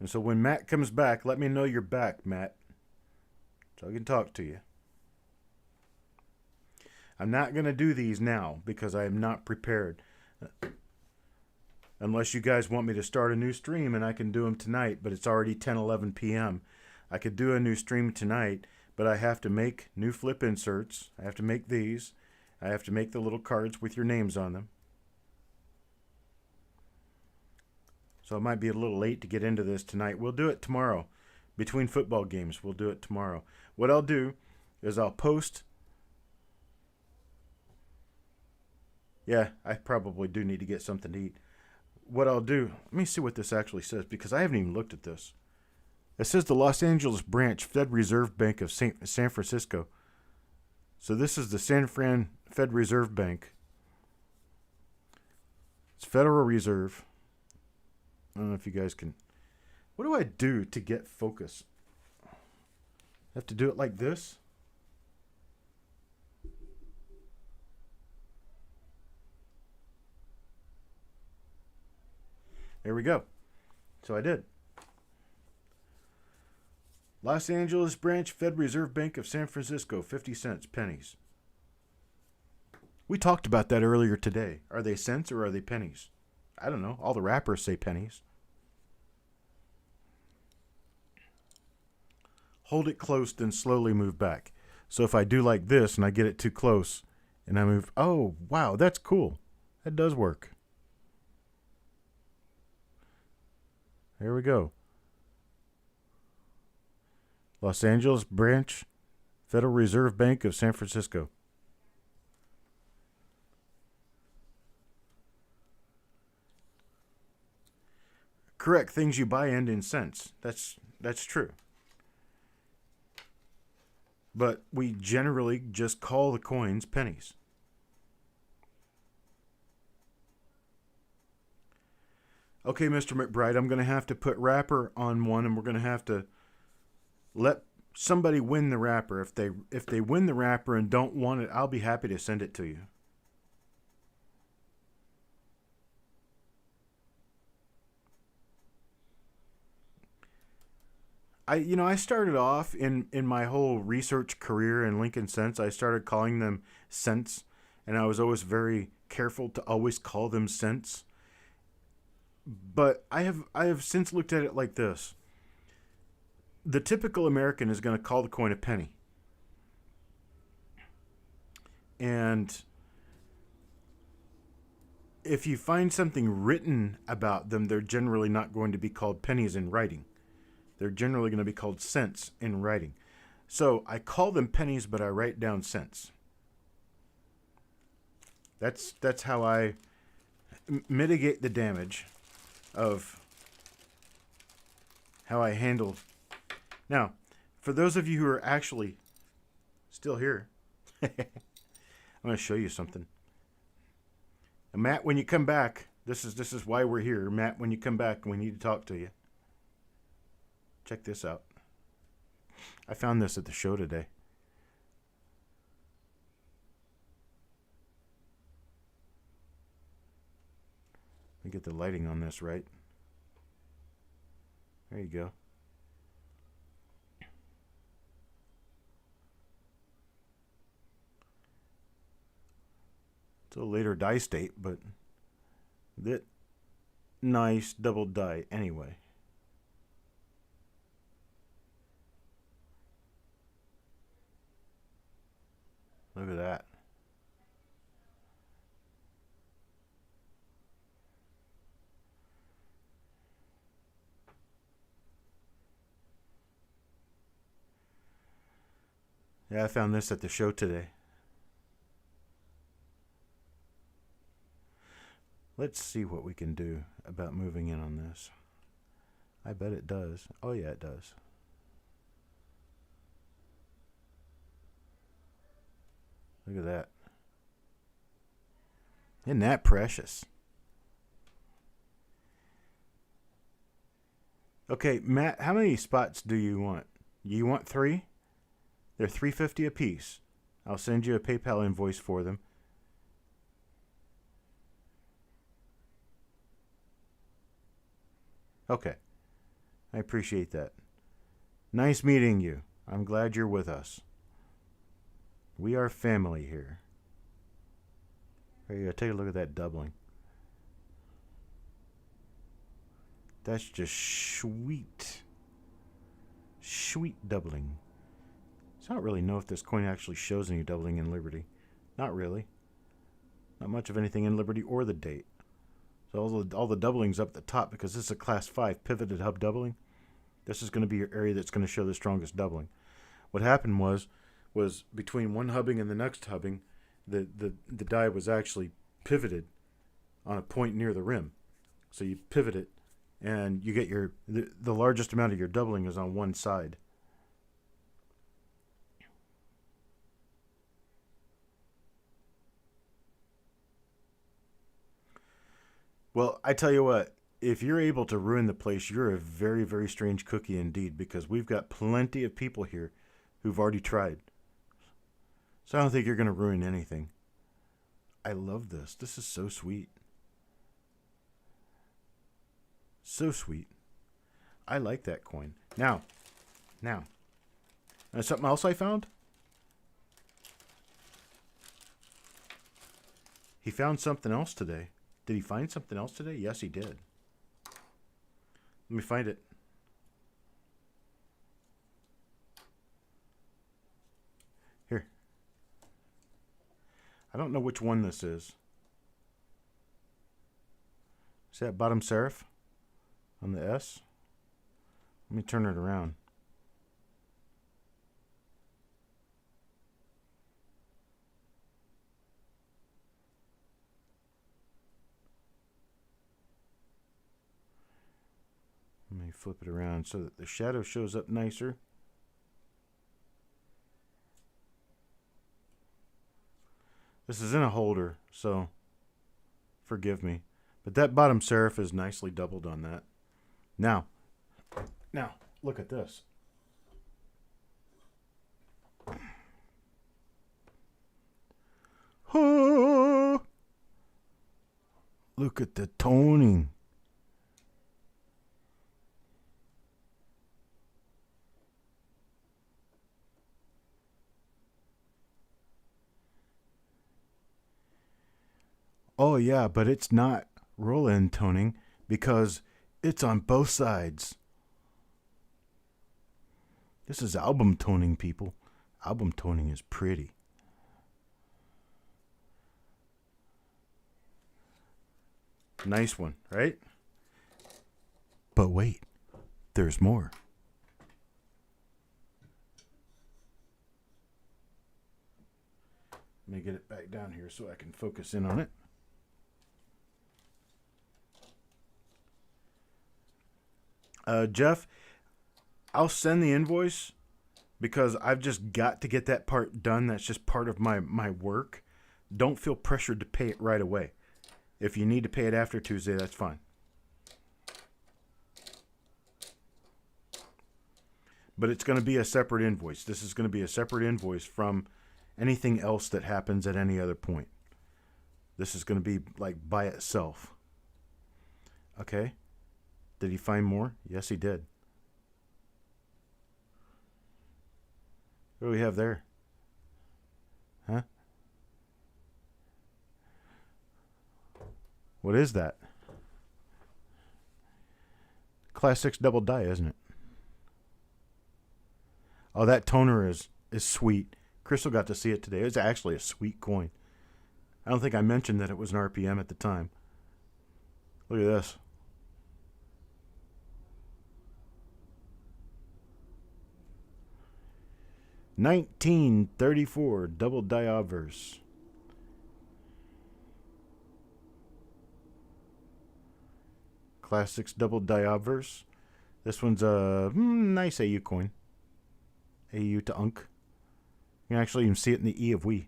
And so when Matt comes back, let me know you're back, Matt, so I can talk to you. I'm not going to do these now because I am not prepared. Unless you guys want me to start a new stream, and I can do them tonight, but it's already 10:11 p.m. I could do a new stream tonight, but I have to make new flip inserts. I have to make these. I have to make the little cards with your names on them. So it might be a little late to get into this tonight. We'll do it tomorrow. Between football games, we'll do it tomorrow. What I'll do is I'll post. Yeah, I probably do need to get something to eat. What I'll do, let me see what this actually says, because I haven't even looked at this. It says the Los Angeles branch, Fed Reserve Bank of San Francisco. So this is the San Fran Fed Reserve Bank. It's Federal Reserve. I don't know if you guys can. What do I do to get focus? I have to do it like this? There we go. So I did. Los Angeles branch, Fed Reserve Bank of San Francisco, 50 cents, pennies. We talked about that earlier today. Are they cents or are they pennies? I don't know. All the wrappers say pennies. Hold it close, then slowly move back. So if I do like this and I get it too close and I move, oh, wow, that's cool. That does work. There we go. Los Angeles branch, Federal Reserve Bank of San Francisco. Correct. Things you buy end in cents. That's true. But we generally just call the coins pennies. Okay, Mr. McBride, I'm going to have to put wrapper on one, and we're going to have to let somebody win the wrapper. If they win the wrapper and don't want it, I'll be happy to send it to you. I started off in my whole research career in Lincoln Cents. I started calling them cents, and I was always very careful to always call them cents. But I have since looked at it like this. The typical American is going to call the coin a penny. And if you find something written about them, they're generally not going to be called pennies in writing. They're generally going to be called cents in writing. So I call them pennies, but I write down cents. That's how I mitigate the damage of how I handle. Now, for those of you who are actually still here, I'm going to show you something. And Matt, when you come back, this is why we're here. Matt, when you come back, we need to talk to you. Check this out. I found this at the show today. Let me get the lighting on this right. There you go. It's a later die state, but that nice double die anyway. Look at that. Yeah, I found this at the show today. Let's see what we can do about moving in on this. I bet it does. Oh yeah, it does. Look at that. Isn't that precious? Okay, Matt, how many spots do you want? You want 3? They're $3.50 a piece. I'll send you a PayPal invoice for them. Okay. I appreciate that. Nice meeting you. I'm glad you're with us. We are family here. There you go. Take a look at that doubling. That's just sweet. Sweet doubling. So I don't really know if this coin actually shows any doubling in Liberty. Not really. Not much of anything in Liberty or the date. So all the doublings up at the top, because this is a class 5 pivoted hub doubling. This is going to be your area that's going to show the strongest doubling. What happened was between one hubbing and the next hubbing, the die was actually pivoted on a point near the rim. So you pivot it, and you get the largest amount of your doubling is on one side. Well, I tell you what, if you're able to ruin the place, you're a very, very strange cookie indeed, because we've got plenty of people here who've already tried. So I don't think you're going to ruin anything. I love this. This is so sweet. So sweet. I like that coin. Now, something else I found? He found something else today. Did he find something else today? Yes, he did. Let me find it. Here. I don't know which one this is. See that bottom serif on the S? Let me turn it around. Let me flip it around so that the shadow shows up nicer. This is in a holder, so forgive me. But that bottom serif is nicely doubled on that. Now, look at this. Oh, look at the toning. Oh yeah, but it's not roll-in toning because it's on both sides. This is album toning, people. Album toning is pretty. Nice one, right? But wait, there's more. Let me get it back down here so I can focus in on it. Jeff, I'll send the invoice because I've just got to get that part done. That's just part of my work. Don't feel pressured to pay it right away. If you need to pay it after Tuesday, that's fine. But it's going to be a separate invoice. This is going to be a separate invoice from anything else that happens at any other point. This is going to be like by itself. Okay? Did he find more? Yes, he did. What do we have there? Huh? What is that? Class 6 double die, isn't it? Oh, that toner is sweet. Crystal got to see it today. It was actually a sweet coin. I don't think I mentioned that it was an RPM at the time. Look at this. $19.34 double die obverse. Class 6 double die obverse. This one's a nice AU coin. AU to UNC. You can actually even see it in the E of we.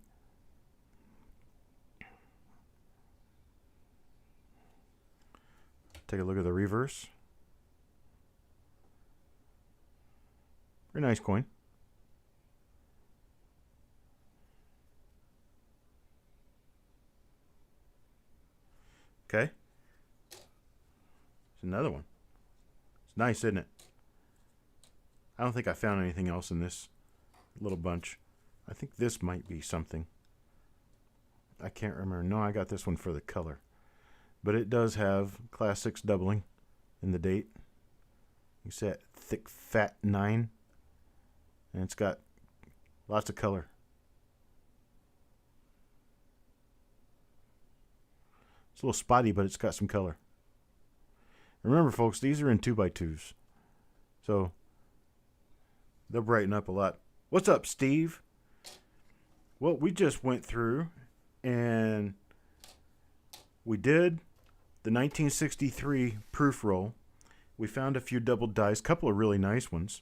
Take a look at the reverse. Very nice coin. Okay. It's another one. It's nice, isn't it? I don't think I found anything else in this little bunch. I think this might be something. I can't remember. No, I got this one for the color. But it does have Class 6 doubling in the date. You see that thick, fat 9. And it's got lots of color. It's a little spotty, but it's got some color. Remember, folks, these are in 2x2s. So they'll brighten up a lot. What's up, Steve? Well, we just went through and we did the 1963 proof roll. We found a few double dice, a couple of really nice ones.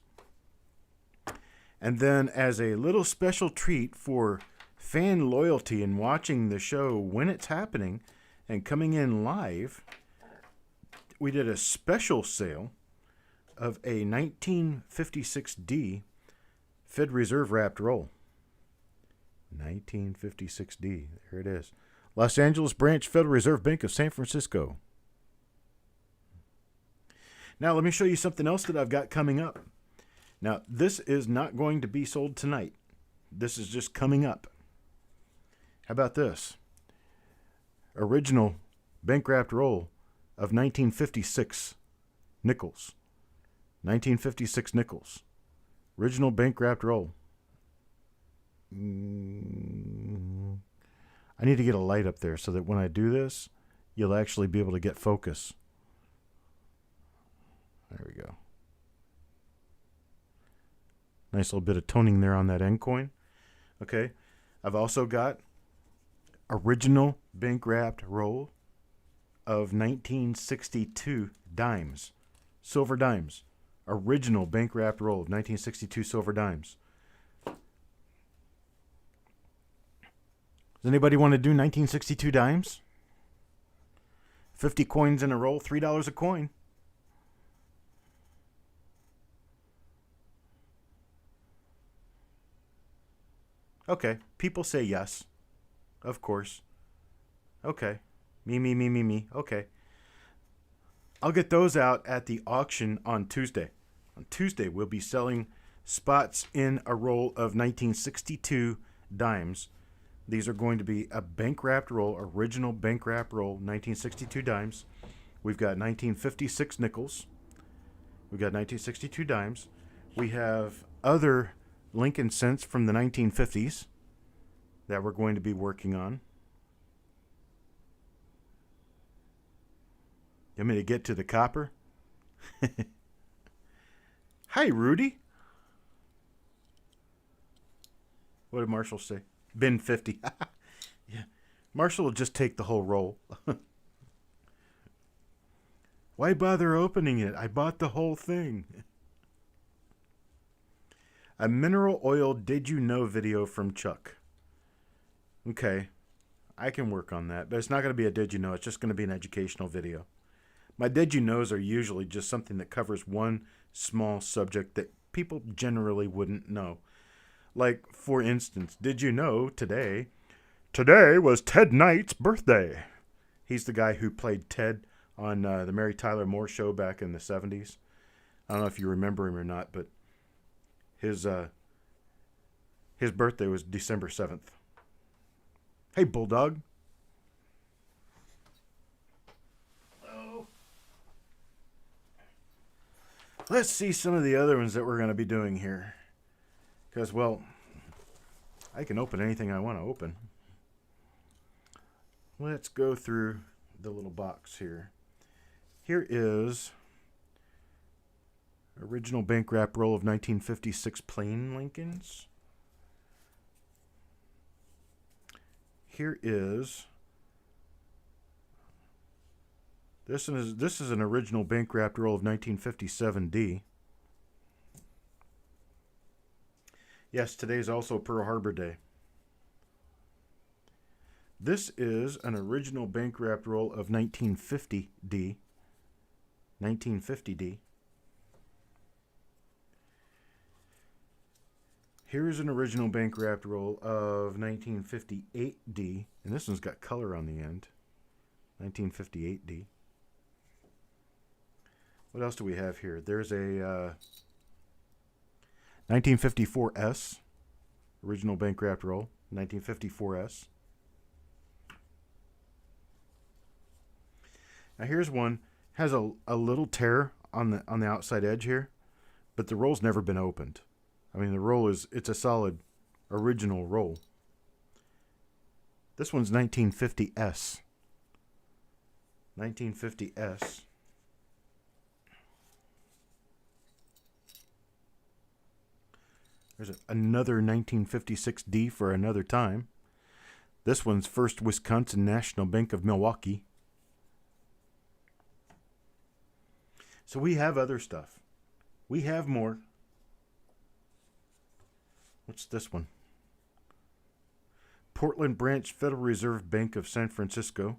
And then as a little special treat for fan loyalty and watching the show when it's happening and coming in live, we did a special sale of a 1956D Fed Reserve wrapped roll. 1956D. There it is. Los Angeles Branch Federal Reserve Bank of San Francisco. Now, let me show you something else that I've got coming up. Now, this is not going to be sold tonight. This is just coming up. How about this? Original bank-wrapped roll of 1956 nickels. 1956 nickels. Original bank-wrapped roll. I need to get a light up there so that when I do this, you'll actually be able to get focus. There we go. Nice little bit of toning there on that end coin. Okay. I've also got original bank-wrapped roll of 1962 dimes. Silver dimes. Original bank-wrapped roll of 1962 silver dimes. Does anybody want to do 1962 dimes? 50 coins in a roll, $3 a coin. Okay, people say yes. Of course. Okay. Me. Okay. I'll get those out at the auction on Tuesday. On Tuesday, we'll be selling spots in a roll of 1962 dimes. These are going to be a bank-wrapped roll, original bank-wrapped roll, 1962 dimes. We've got 1956 nickels. We've got 1962 dimes. We have other Lincoln cents from the 1950s that we're going to be working on. You want me to get to the copper? Hi, Rudy. What did Marshall say? Bin 50. Yeah. Marshall will just take the whole roll. Why bother opening it? I bought the whole thing. A mineral oil did you know video from Chuck. Okay. I can work on that, but it's not going to be a did you know. It's just going to be an educational video. My did you knows are usually just something that covers one small subject that people generally wouldn't know. Like, for instance, did you know today was Ted Knight's birthday? He's the guy who played Ted on the Mary Tyler Moore Show back in the 70s. I don't know if you remember him or not, but his birthday was December 7th. Hey, Bulldog. Hello. Let's see some of the other ones that we're going to be doing here. Because, well, I can open anything I want to open. Let's go through the little box here. Here is original bank wrap roll of 1956 plain Lincolns. Here is this is an original bank wrapped roll of 1957D. Yes, today is also Pearl Harbor Day. This is an original bank wrapped roll of 1950D. 1950D. Here's an original bank wrapped roll of 1958D, and this one's got color on the end. 1958D. What else do we have here? There's a 1954S, original bank wrapped roll, 1954S. Now here's one, has a little tear on the outside edge here, but the roll's never been opened. I mean, the roll it's a solid original roll. This one's 1950S. 1950S. There's another 1956D for another time. This one's First Wisconsin National Bank of Milwaukee. So we have other stuff. We have more. What's this one? Portland Branch Federal Reserve Bank of San Francisco.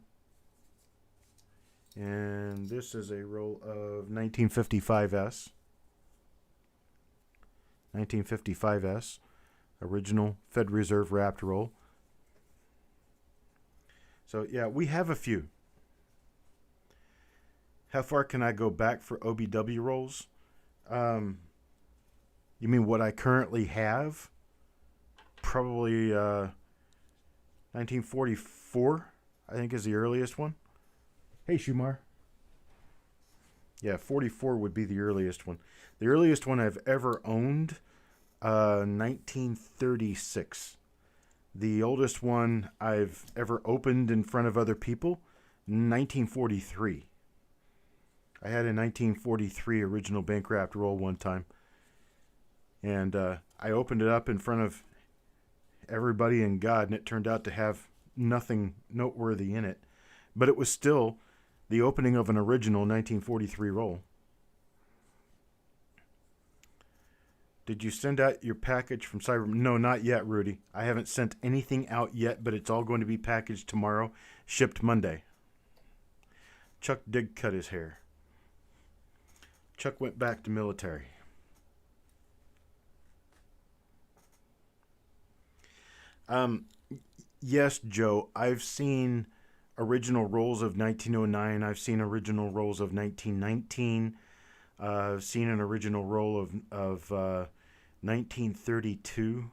And this is a roll of 1955S. 1955S. Original Fed Reserve wrapped roll. So, yeah, we have a few. How far can I go back for OBW rolls? You mean what I currently have? Probably 1944, I think, is the earliest one. Hey, Shumar. Yeah, 44 would be the earliest one. The earliest one I've ever owned, 1936. The oldest one I've ever opened in front of other people, 1943. I had a 1943 original bank wrapped roll one time. And I opened it up in front of everybody and God, and it turned out to have nothing noteworthy in it. But it was still the opening of an original 1943 roll. Did you send out your package from Cyber? No, not yet, Rudy. I haven't sent anything out yet, but it's all going to be packaged tomorrow, shipped Monday. Chuck did cut his hair. Chuck went back to military. Yes, Joe, I've seen original rolls of 1909. I've seen original rolls of 1919. I've seen an original roll of 1932.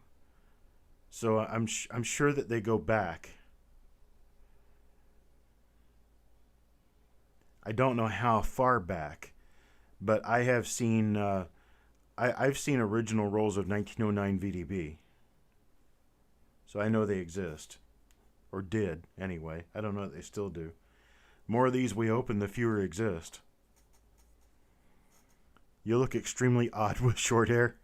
So I'm sure that they go back. I don't know how far back, but I have seen I've seen original rolls of 1909 VDB. So I know they exist. Or did, anyway. I don't know that they still do. More of these we open, the fewer exist. You look extremely odd with short hair.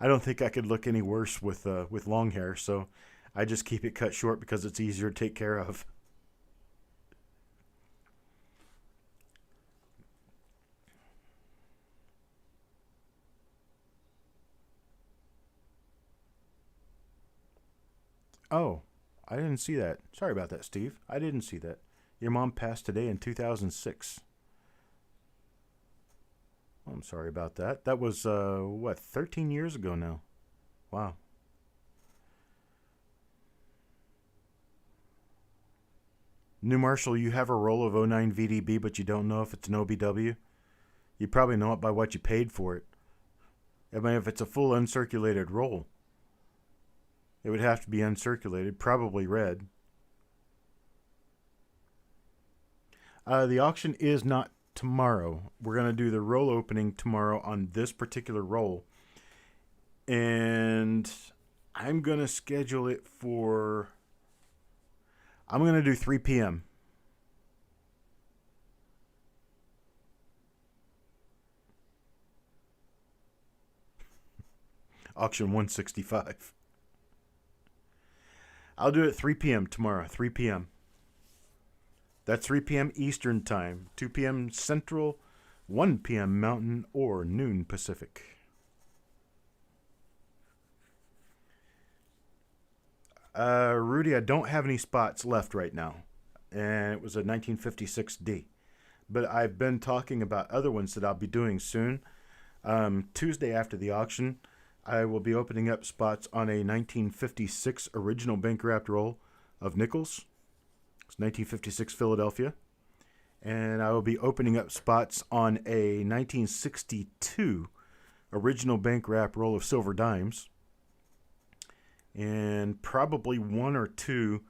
I don't think I could look any worse with long hair, so I just keep it cut short because it's easier to take care of. Oh, I didn't see that. Sorry about that, Steve. I didn't see that. Your mom passed today in 2006. I'm sorry about that. That was, 13 years ago now. Wow. New Marshall, you have a roll of 09 VDB, but you don't know if it's an OBW? You probably know it by what you paid for it. I mean, if it's a full uncirculated roll, it would have to be uncirculated, probably red. The auction is not tomorrow. We're going to do the roll opening tomorrow on this particular roll. And I'm going to schedule it for... I'm going to do 3 p.m. Auction 165. I'll do it 3 p.m. tomorrow, 3 p.m. That's 3 p.m. Eastern Time, 2 p.m. Central, 1 p.m. Mountain, or noon Pacific. Rudy, I don't have any spots left right now. And it was a 1956D. But I've been talking about other ones that I'll be doing soon. Tuesday after the auction, I will be opening up spots on a 1956 original bank wrapped roll of nickels. It's 1956 Philadelphia. And I will be opening up spots on a 1962 original bank wrap roll of silver dimes. And probably one or two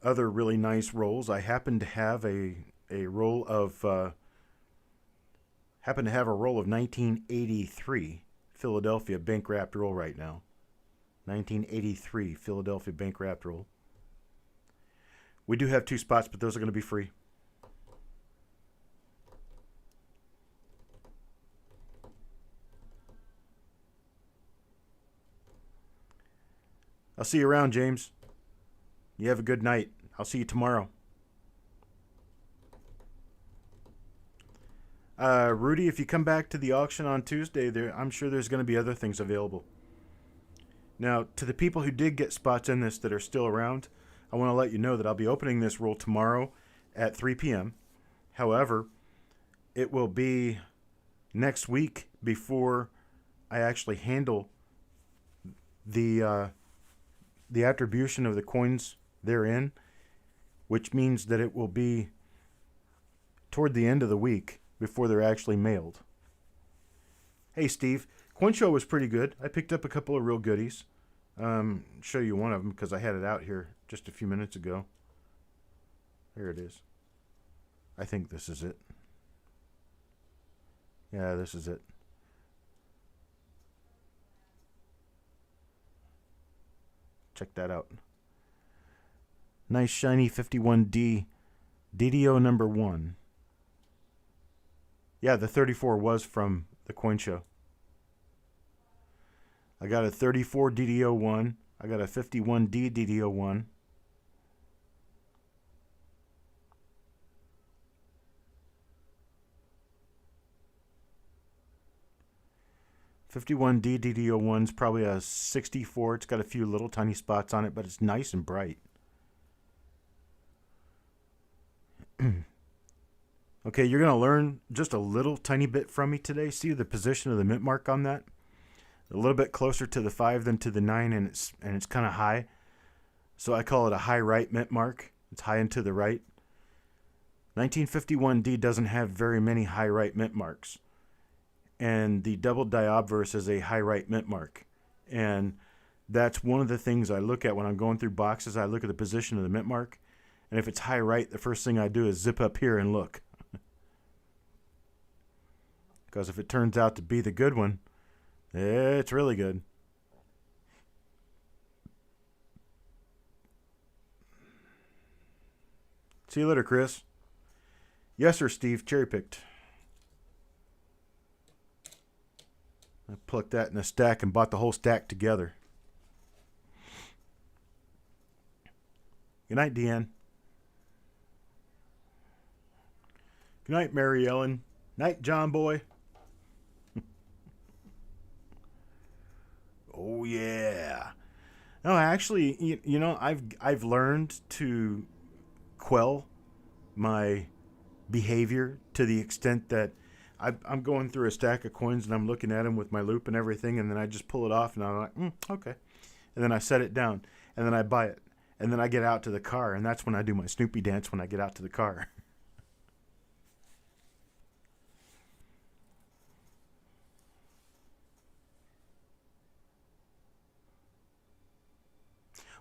other really nice rolls. I happen to have a roll of 1983 Philadelphia bank wrapped roll right now. 1983 Philadelphia bank wrapped roll. We do have 2 spots, but those are going to be free. I'll see you around, James. You have a good night. I'll see you tomorrow. Rudy, if you come back to the auction on Tuesday, I'm sure there's going to be other things available. Now, to the people who did get spots in this that are still around, I want to let you know that I'll be opening this roll tomorrow at 3 p.m. However, it will be next week before I actually handle the attribution of the coins therein, which means that it will be toward the end of the week before they're actually mailed. Hey, Steve, Coin Show was pretty good. I picked up a couple of real goodies. Show you one of them because I had it out here just a few minutes ago. There it is. I think this is it. Yeah, this is it. Check that out. Nice shiny 51D DDO number 1. Yeah, the 34 was from the Coin Show. I got a 34 DDO1. I got a 51D DDO1. $51D DDO1's probably a 64. It's got a few little tiny spots on it, but it's nice and bright. Okay, you're going to learn just a little tiny bit from me today. See the position of the mint mark on that? A little bit closer to the 5 than to the 9, and it's kind of high. So I call it a high right mint mark. It's high and to the right. 1951D doesn't have very many high right mint marks. And the double die obverse is a high right mint mark. And that's one of the things I look at when I'm going through boxes. I look at the position of the mint mark. And if it's high right, the first thing I do is zip up here and look. Because if it turns out to be the good one, it's really good. See you later, Chris. Yes, sir, Steve. Cherry picked. I plucked that in a stack and bought the whole stack together. Good night, Deanne. Good night, Mary Ellen. Night, John Boy. Oh yeah. No, actually, you know, I've learned to quell my behavior to the extent that I'm going through a stack of coins and I'm looking at them with my loop and everything, and then I just pull it off and I'm like, okay. And then I set it down and then I buy it. And then I get out to the car, and that's when I do my Snoopy dance when I get out to the car.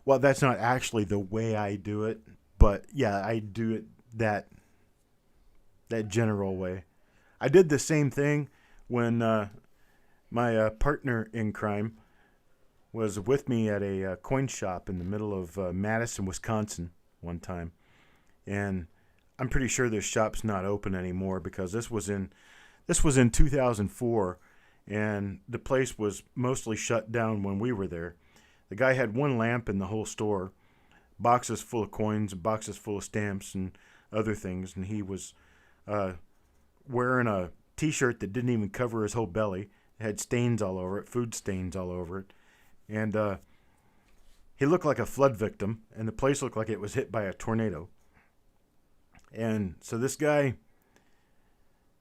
Well, that's not actually the way I do it, but yeah, I do it that general way. I did the same thing when my partner in crime was with me at a coin shop in the middle of Madison, Wisconsin one time. And I'm pretty sure this shop's not open anymore because this was in 2004, and the place was mostly shut down when we were there. The guy had one lamp in the whole store, boxes full of coins, boxes full of stamps and other things, and he was wearing a T-shirt that didn't even cover his whole belly. It had stains all over it, food stains all over it. And he looked like a flood victim, and the place looked like it was hit by a tornado. And so this guy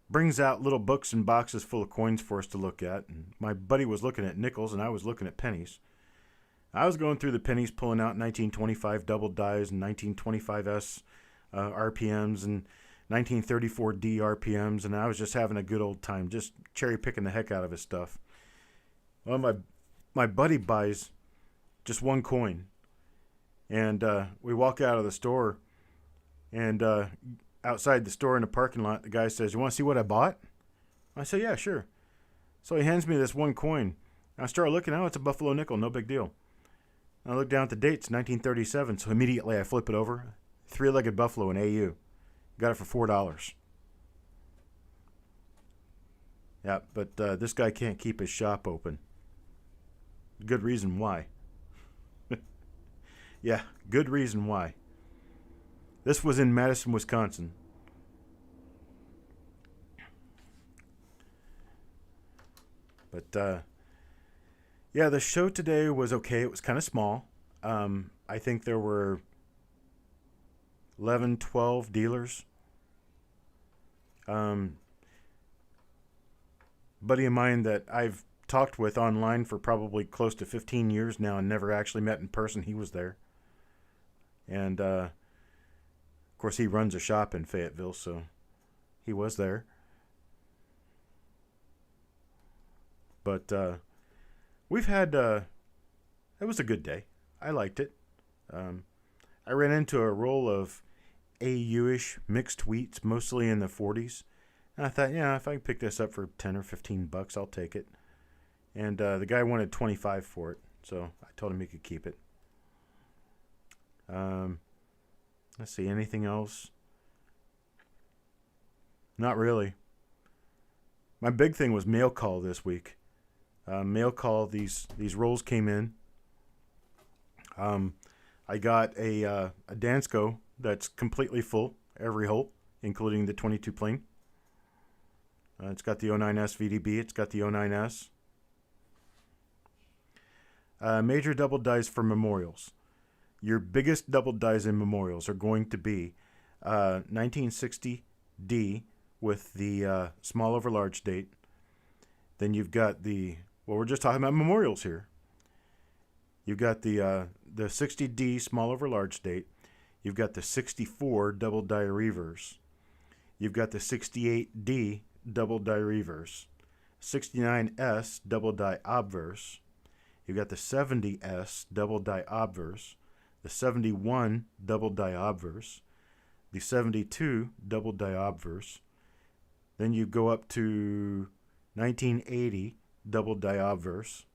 brings out little books and boxes full of coins for us to look at. And my buddy was looking at nickels, and I was looking at pennies. I was going through the pennies, pulling out 1925 double dies and 1925S RPMs and 1934D RPMs, and I was just having a good old time, just cherry picking the heck out of his stuff. Well, my buddy buys just one coin, and we walk out of the store, and outside the store in the parking lot, the guy says, "You want to see what I bought?" I say, "Yeah, sure." So he hands me this one coin. I start looking, it's a Buffalo nickel, no big deal. I look down at the dates, 1937, so immediately I flip it over. Three-legged buffalo in AU. Got it for $4. Yeah, but this guy can't keep his shop open. Good reason why. Yeah, good reason why. This was in Madison, Wisconsin. But, yeah, the show today was okay. It was kind of small. I think there were 11, 12 dealers. Um, buddy of mine that I've talked with online for probably close to 15 years now and never actually met in person, he was there. And of course, he runs a shop in Fayetteville, so he was there. But we've had, it was a good day. I liked it. Um, I ran into a roll of AU-ish mixed wheats, mostly in the 40s. And I thought, yeah, if I can pick this up for 10 or 15 bucks, I'll take it. And the guy wanted 25 for it, so I told him he could keep it. Let's see, anything else? Not really. My big thing was mail call this week. Mail call, these rolls came in. I got a Dansko that's completely full, every hole, including the 22 plane. It's got the 09S VDB. It's got the 09S. Major double dies for memorials. Your biggest double dies in memorials are going to be 1960D with the small over large date. Then you've got the, well, we're just talking about memorials here. You've got the 60D small over large date. You've got the 64 double die reverse. You've got the 68D double die reverse. 69S double die obverse. You've got the 70S double die obverse. The 71 double die obverse. The 72 double die obverse. Then you go up to 1980 double die obverse.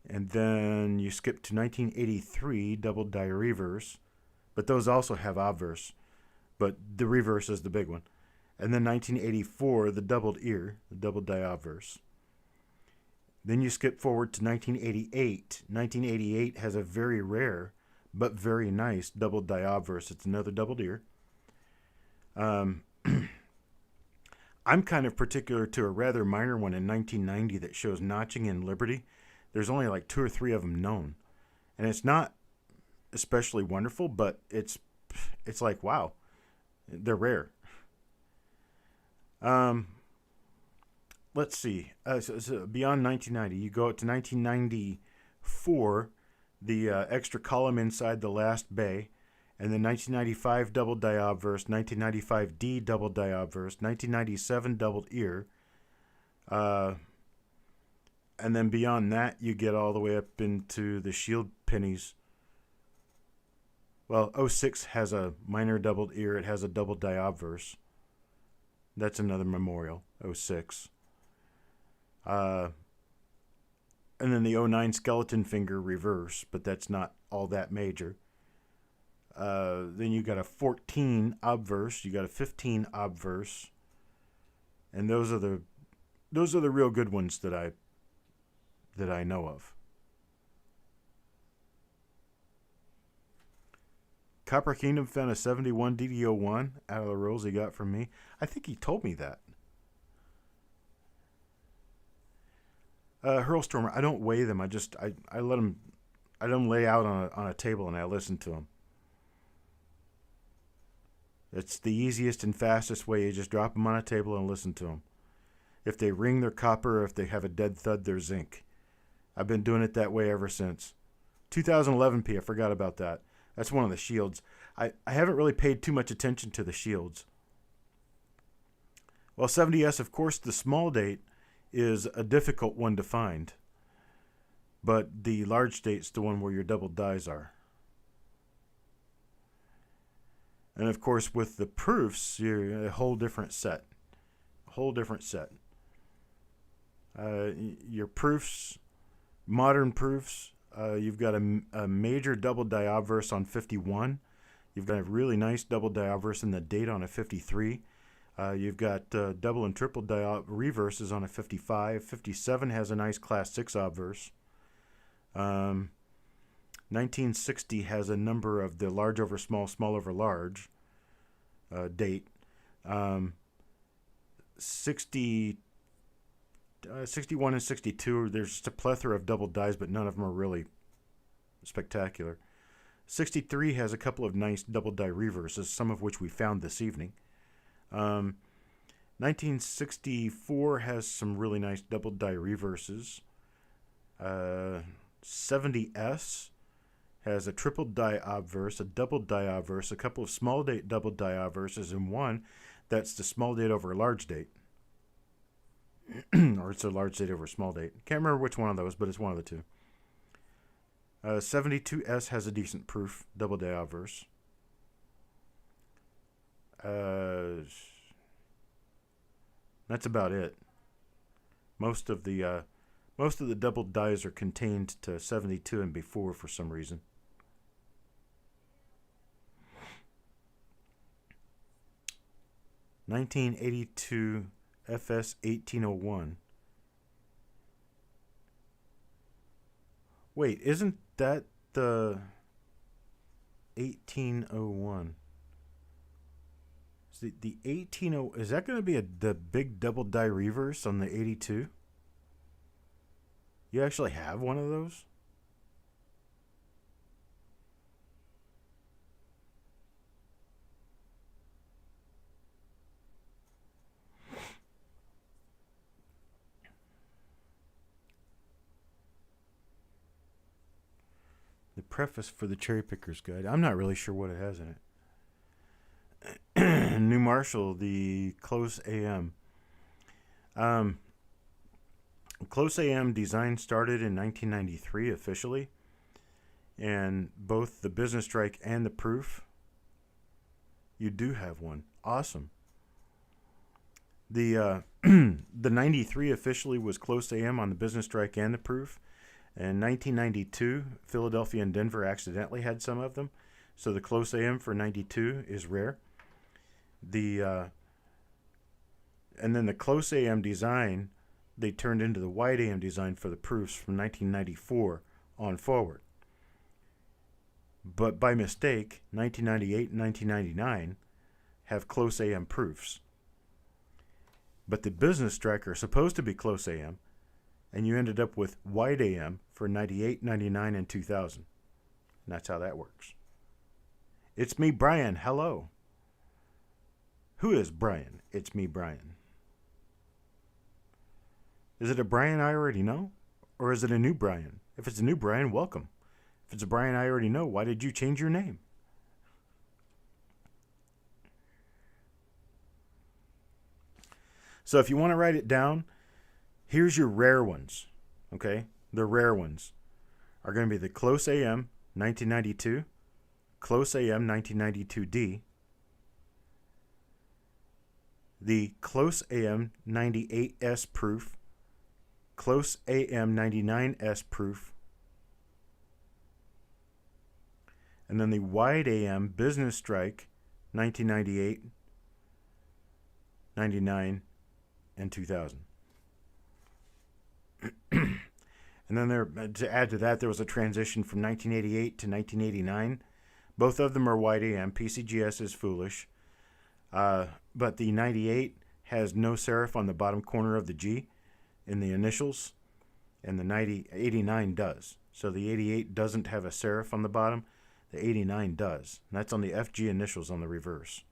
And then you skip to 1983 double die reverse. But those also have obverse. But the reverse is the big one. And then 1984, the doubled ear, the double die obverse. Then you skip forward to 1988. 1988 has a very rare but very nice double die obverse. It's another doubled ear. I'm kind of particular to a rather minor one in 1990 that shows notching in Liberty. There's only like 2 or 3 of them known. And it's not especially wonderful, but it's like, wow, they're rare. Let's see. So beyond 1990, you go out to 1994, the extra column inside the last bay, and then 1995 double die obverse, 1995D double die obverse, 1997 doubled ear, and then beyond that, you get all the way up into the shield pennies. Well, 06 has a minor doubled ear. It has a double die obverse. That's another memorial, 06. And then the 09 skeleton finger reverse, but that's not all that major. Then you got a 14 obverse, you got a 15 obverse, and those are the real good ones that I know of. Copper Kingdom found a 71 DD01 out of the rolls he got from me. I think he told me that. Hurlstormer, I don't weigh them. I let them. I let them lay out on a table and I listen to them. It's the easiest and fastest way. You just drop them on a table and listen to them. If they ring, they're copper. If they have a dead thud, they're zinc. I've been doing it that way ever since. 2011P, I forgot about that. That's one of the shields. I haven't really paid too much attention to the shields. Well, 70S, of course, the small date is a difficult one to find. But the large date's the one where your double dies are. And of course, with the proofs, you're a whole different set. A whole different set. Your proofs, modern proofs, you've got a major double die obverse on 51. You've got a really nice double die obverse in the date on a 53. You've got double and triple die reverses on a 55. 57 has a nice class 6 obverse. 1960 has a number of the large over small, small over large date. 61 and 62, there's just a plethora of double dies, but none of them are really spectacular. 63 has a couple of nice double die reverses, some of which we found this evening. 1964 has some really nice double die reverses. 70S has a triple die obverse, a double die obverse, a couple of small date double die obverses, and one that's the small date over a large date. Or it's a large date over a small date. Can't remember which one of those, but it's one of the two. 72S has a decent proof, double die obverse. That's about it. Most of the double dies are contained to 72 and before for some reason. (1982) FS 1801. Wait, isn't that the 1801? The 1801, is that going to be the big double die reverse on the 82? You actually have one of those? The preface for the Cherry Picker's Guide. I'm not really sure what it has in it. New Marshall, the Close AM. Close AM design started in 1993 officially, and both the Business Strike and the Proof, you do have one. Awesome. The 93 officially was Close AM on the Business Strike and the Proof. In 1992, Philadelphia and Denver accidentally had some of them, so the Close AM for 92 is rare. And then the Close AM design, they turned into the Wide AM design for the Proofs from 1994 on forward. But by mistake, 1998 and 1999 have Close AM Proofs. But the Business Strike are supposed to be Close AM, and you ended up with Wide AM for 98, 99, and 2000. And that's how that works. It's me, Brian. Hello. Who is Brian? It's me, Brian. Is it a Brian I already know? Or is it a new Brian? If it's a new Brian, welcome. If it's a Brian I already know, why did you change your name? So if you want to write it down, here's your rare ones. Okay? The rare ones are going to be the Close AM 1992, Close AM 1992D, the Close AM 98S Proof, Close AM 99S Proof, and then the Wide AM Business Strike 1998, 99, and 2000. And then to add to that, there was a transition from 1988 to 1989. Both of them are Wide AM. PCGS is foolish. But the 98 has no serif on the bottom corner of the G in the initials, and the 89 does. So the 88 doesn't have a serif on the bottom. The 89 does. And that's on the FG initials on the reverse.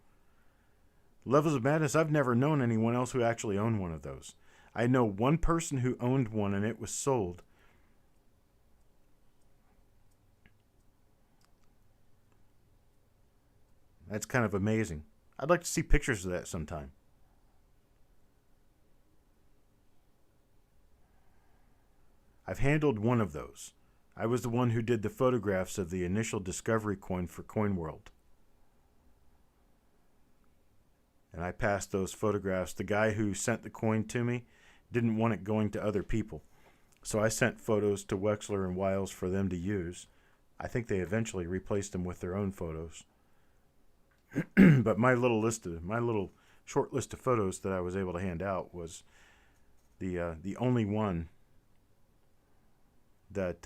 Levels of Madness, I've never known anyone else who actually owned one of those. I know one person who owned one, and it was sold. That's kind of amazing. I'd like to see pictures of that sometime. I've handled one of those. I was the one who did the photographs of the initial discovery coin for Coin World. And I passed those photographs. The guy who sent the coin to me didn't want it going to other people. So I sent photos to Wexler and Wiles for them to use. I think they eventually replaced them with their own photos. But my little short list of photos that I was able to hand out was the only one that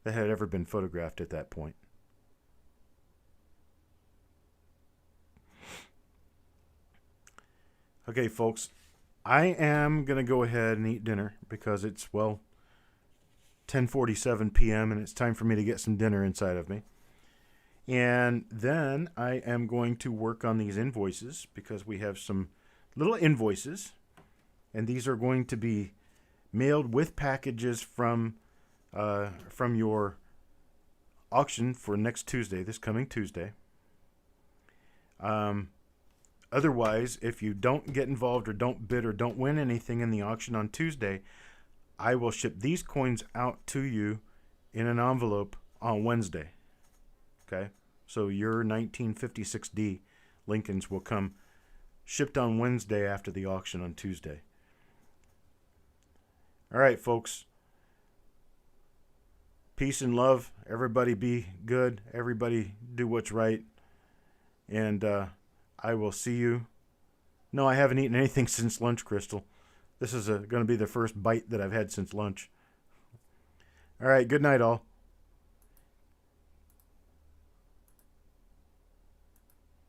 had ever been photographed at that point. Okay, folks, I am going to go ahead and eat dinner because it's, 10:47 p.m. and it's time for me to get some dinner inside of me. And then I am going to work on these invoices because we have some little invoices, and these are going to be mailed with packages from your auction for next Tuesday, this coming Tuesday. Otherwise, if you don't get involved or don't bid or don't win anything in the auction on Tuesday, I will ship these coins out to you in an envelope on Wednesday. Okay? So your 1956D Lincolns will come shipped on Wednesday after the auction on Tuesday. All right, folks. Peace and love. Everybody be good. Everybody do what's right. And I will see you. No, I haven't eaten anything since lunch, Crystal. This is going to be the first bite that I've had since lunch. All right, good night, all.